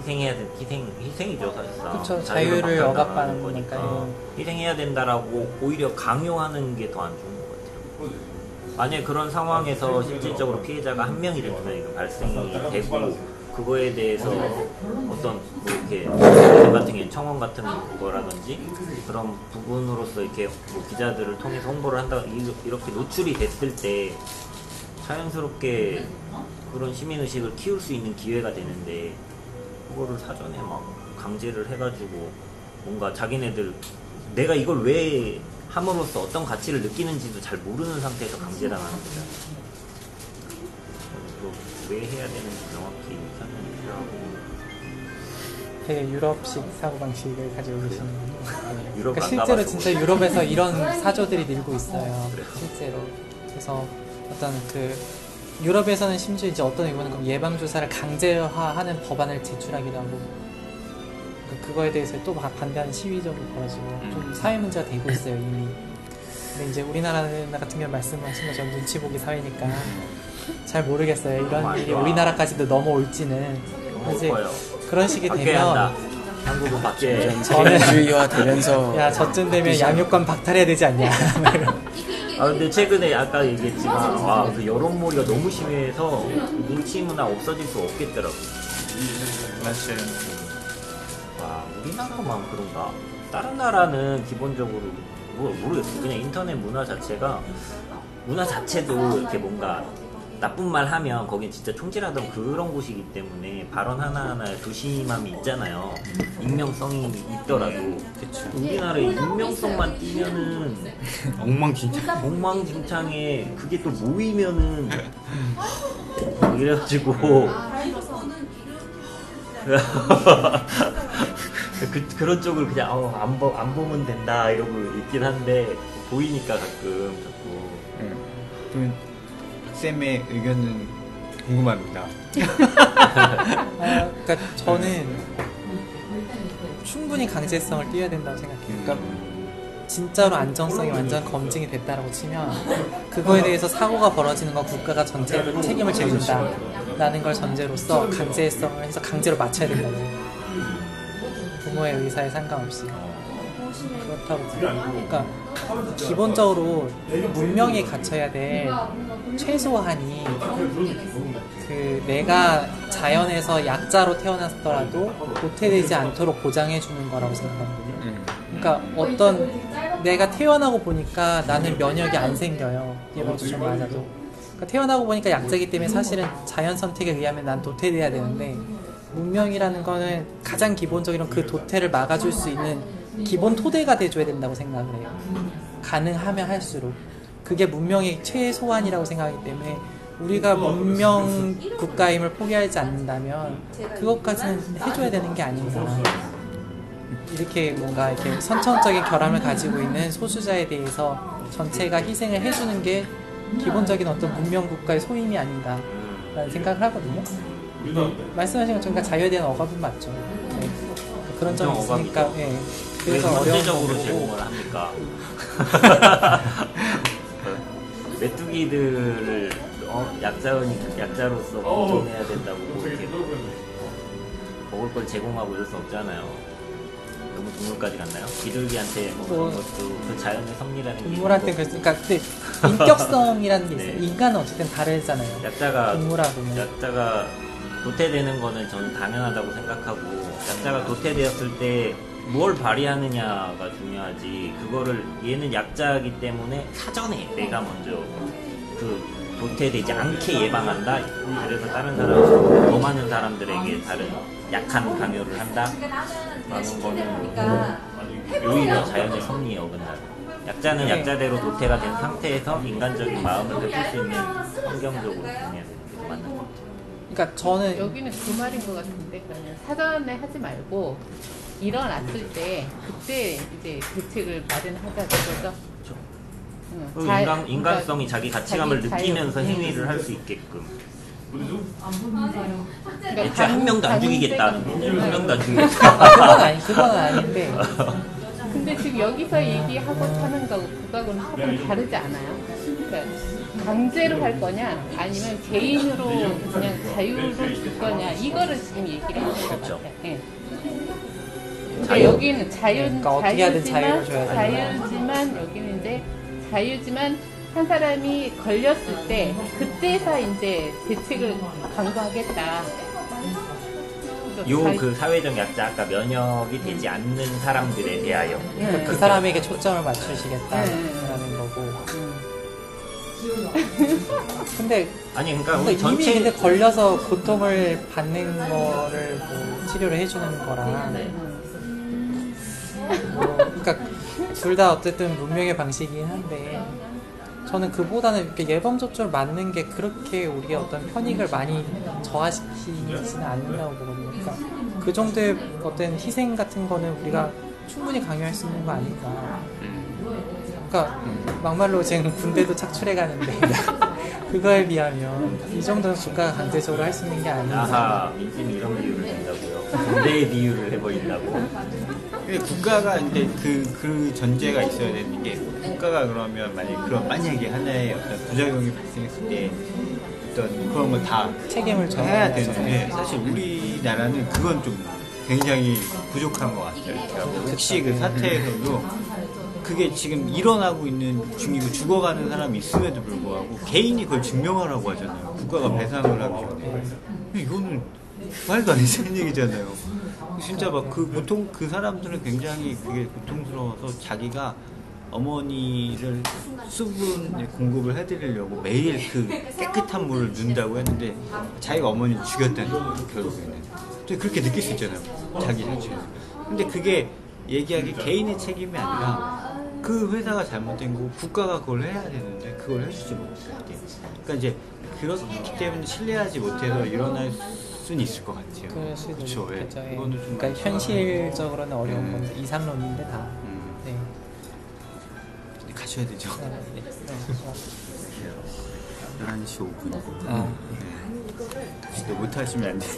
희생이죠 사실상. 그쵸, 자유를 박탈당하는 억압하는 거니까요. 희생해야 된다라고 오히려 강요하는 게 더 안 좋은 것 같아요. 만약 그런 상황에서 실질적으로 피해자가 한 명이라도 발생이 되고 그거에 대해서 어떤 뭐 이렇게 같은 경우 청원 같은 거라든지 그런 부분으로서 이렇게 뭐 기자들을 통해서 홍보를 한다 이렇게 노출이 됐을 때 자연스럽게 그런 시민의식을 키울 수 있는 기회가 되는데 그거를 사전에 막 강제를 해가지고 뭔가 자기네들 내가 이걸 왜 함으로써 어떤 가치를 느끼는지도 잘 모르는 상태에서 강제당하는 거잖아요. 왜 해야 되는지 명확히 설명이 필요하고. 되게 유럽식 사고방식을 가지고 계시는 유럽 그러니까 안 실제로 가봐서 진짜 유럽에서 이런 사조들이 늘고 있어요. 실제로. 그래서 어떤 그 유럽에서는 심지어 이제 어떤 의원은 예방주사를 강제화하는 법안을 제출하기도 하고 그거에 대해서 또 반대하는 시위적으로 벌어지고 좀 사회 문제가 되고 있어요 이미. 근데 이제 우리나라 같은 경우 말씀하신 것처럼 눈치 보기 사회니까 잘 모르겠어요. 이런 일이 우리나라까지도 넘어올지는. 이제 그런 식이 되면 한국은 밖에 자본주의화 되면서 야 저쯤 되면 양육권 박탈해야 되지 않냐. 근데 최근에 아까 얘기했지만 그 여론몰이가 너무 심해서 눈치 문화 없어질 수 없겠더라고. 맞아요. 우리나라만 그런가? 다른 나라는 기본적으로 모르겠어. 그냥 인터넷 문화 자체도 이렇게 뭔가 나쁜 말 하면 거긴 진짜 총질하던 그런 곳이기 때문에 발언 하나하나에 조심함이 있잖아요. 익명성이 있더라도. 우리나라에 익명성만 띄면은 엉망진창에 그게 또 모이면은 이래가지고 그런 쪽을 그냥 안 보면 된다 이러고 있긴 한데 보이니까 가끔 자꾸. 그러면 쌤의 의견은 궁금합니다. 그러니까 저는 충분히 강제성을 띄어야 된다고 생각해요. 그러니까 진짜로 안정성이 완전 검증이 됐다라고 치면 그거에 대해서 사고가 벌어지는 건 국가가 전체로 책임을 져준다라는 걸 전제로서 강제성을 해서 강제로 맞춰야 된다고 생각해요. 부모의 의사에 상관없이. 그렇다고 생각해요. 그러니까 기본적으로 문명에 갖춰야 될 최소한이 그 내가 자연에서 약자로 태어났더라도 도태되지 않도록 보장해주는 거라고 생각하거든요. 그러니까 어떤 내가 태어나고 보니까 나는 면역이 안 생겨요. 예방접종 맞아도. 그러니까 태어나고 보니까 약자이기 때문에 사실은 자연 선택에 의하면 난 도태돼야 되는데 문명이라는 거는 가장 기본적인 그 도태를 막아줄 수 있는 기본 토대가 돼줘야 된다고 생각을 해요. 가능하면 할수록. 그게 문명의 최소한이라고 생각하기 때문에 우리가 문명 국가임을 포기하지 않는다면 그것까지는 해줘야 되는 게 아닌가. 이렇게 뭔가 이렇게 선천적인 결함을 가지고 있는 소수자에 대해서 전체가 희생을 해주는 게 기본적인 어떤 문명 국가의 소임이 아닌가라는 생각을 하거든요. 말씀하신 것처럼 자유에 대한 억압은 맞죠. 네. 그런 점이 있으니까. 예. 왜 그래서 어려운 현대적으로 거고. 제공을 합니까? 메뚜기들을 약자로서 보존해야 된다고 이렇게 먹을 걸 제공하고 이럴 수 없잖아요. 너무 동물까지 갔나요? 비둘기한테 뭐 그런 것도 그 자연의 섭리라는 게 동물한테 있고, 그러니까 근데 인격성이라는 게 있어요. 네. 인간은 어쨌든 다르잖아요. 동물하고는. 약자가 도태되는 거는 저는 당연하다고 생각하고, 약자가 도태되었을 때 뭘 발휘하느냐가 중요하지. 그거를 얘는 약자이기 때문에 사전에 내가 먼저 그 도태되지 않게 예방한다. 그래서 다른 사람, 더 많은 사람들에게 다른 약한 강요를 한다. 라는 거는 오히려 자연의 섭리에 어긋나요. 약자는 약자대로 도태가 된 상태에서 인간적인 마음을 펼칠 수 있는 환경적으로 보면 그게 맞는 것 같아요. 그러니까 저는 여기는 그 말인 것 같은데, 그러면 사전에 하지 말고 일어났을 때 그때 이제 대책을 마련하자 그거죠. 인간성이 자기 가치감을 느끼면서 행위를 할 수 있게끔. 애초에 한 명도 안 죽이겠다는 거죠. 한 명도 안 죽이겠다. 그건 아닌데. 근데 지금 여기서 얘기하고 하는 거하고 그거하고는 조금 다르지 않아요? 그러니까 강제로 할 거냐 아니면 개인으로 그냥 자유로 줄 거냐 이거를 지금 얘기를 하는 것 그렇죠. 같아요. 예. 그러니까 여기는 그러니까 어떻게 하든 자유를 줘야 된다. 자유지만 여기는 이제 자유지만 한 사람이 걸렸을 때 그때서 이제 대책을 강구하겠다. 그 사회적 약자, 아까 면역이 되지 않는 사람들에 대하여 그러니까 그 사람에게 초점을 맞추시겠다라는 거고. 근데 아니 그러니까 우리 전체 이미 근데 걸려서 고통을 받는 거를 뭐 치료를 해주는 거랑 그러니까 둘 다 어쨌든 문명의 방식이긴 한데 저는 그보다는 이렇게 예방접종을 맞는 게 그렇게 우리의 어떤 편익을 많이 저하시키지는 않는다고 보거든요. 그러니까 그 정도의 어떤 희생 같은 거는 우리가 충분히 강요할 수 있는 거 아닌가. 그러니까 막말로 지금 군대도 착출해 가는데 그거에 비하면 이 정도는 국가가 강제적으로 할 수 있는 게 아닌가. 아하, 민심이 이런 비유를 한다고요? 군대의 비유를 해버린다고? 근데 국가가 이제 그 전제가 있어야 되는 게 국가가 그러면 만약에 하나의 어떤 부작용이 발생했을 때 어떤 그런 걸 다 책임을 져야 해야 되는데 사실 우리나라는 그건 좀 굉장히 부족한 것 같아요. 그러니까 혹시 그 사태에서도 그게 지금 일어나고 있는 중이고 죽어가는 사람이 있음에도 불구하고 개인이 그걸 증명하라고 하잖아요. 국가가 배상을 하기 전에. 이거는 말도 안 되는 얘기잖아요. 진짜 막 보통 그 사람들은 굉장히 그게 고통스러워서 자기가 어머니를 수분 공급을 해드리려고 매일 그 깨끗한 물을 준다고 했는데 자기가 어머니를 죽였다는 거예요, 결국에는. 그렇게 느낄 수 있잖아요, 자기 상처에서. 근데 그게 얘기하기 개인의 책임이 아니라 그 회사가 잘못된 거고 국가가 그걸 해야 되는데 그걸 해주지 못할 때. 그러니까 이제 그렇기 때문에 신뢰하지 못해서 일어날 수는 있을 것 같아요. 그럴 수도 있죠. 예. 그거는 좀 그러니까 현실적으로는 어려운 건데 이상론인데 다. 네. 가셔야 되죠. 네. 11시 5분. 아. 네. 못 하시면 안 돼요.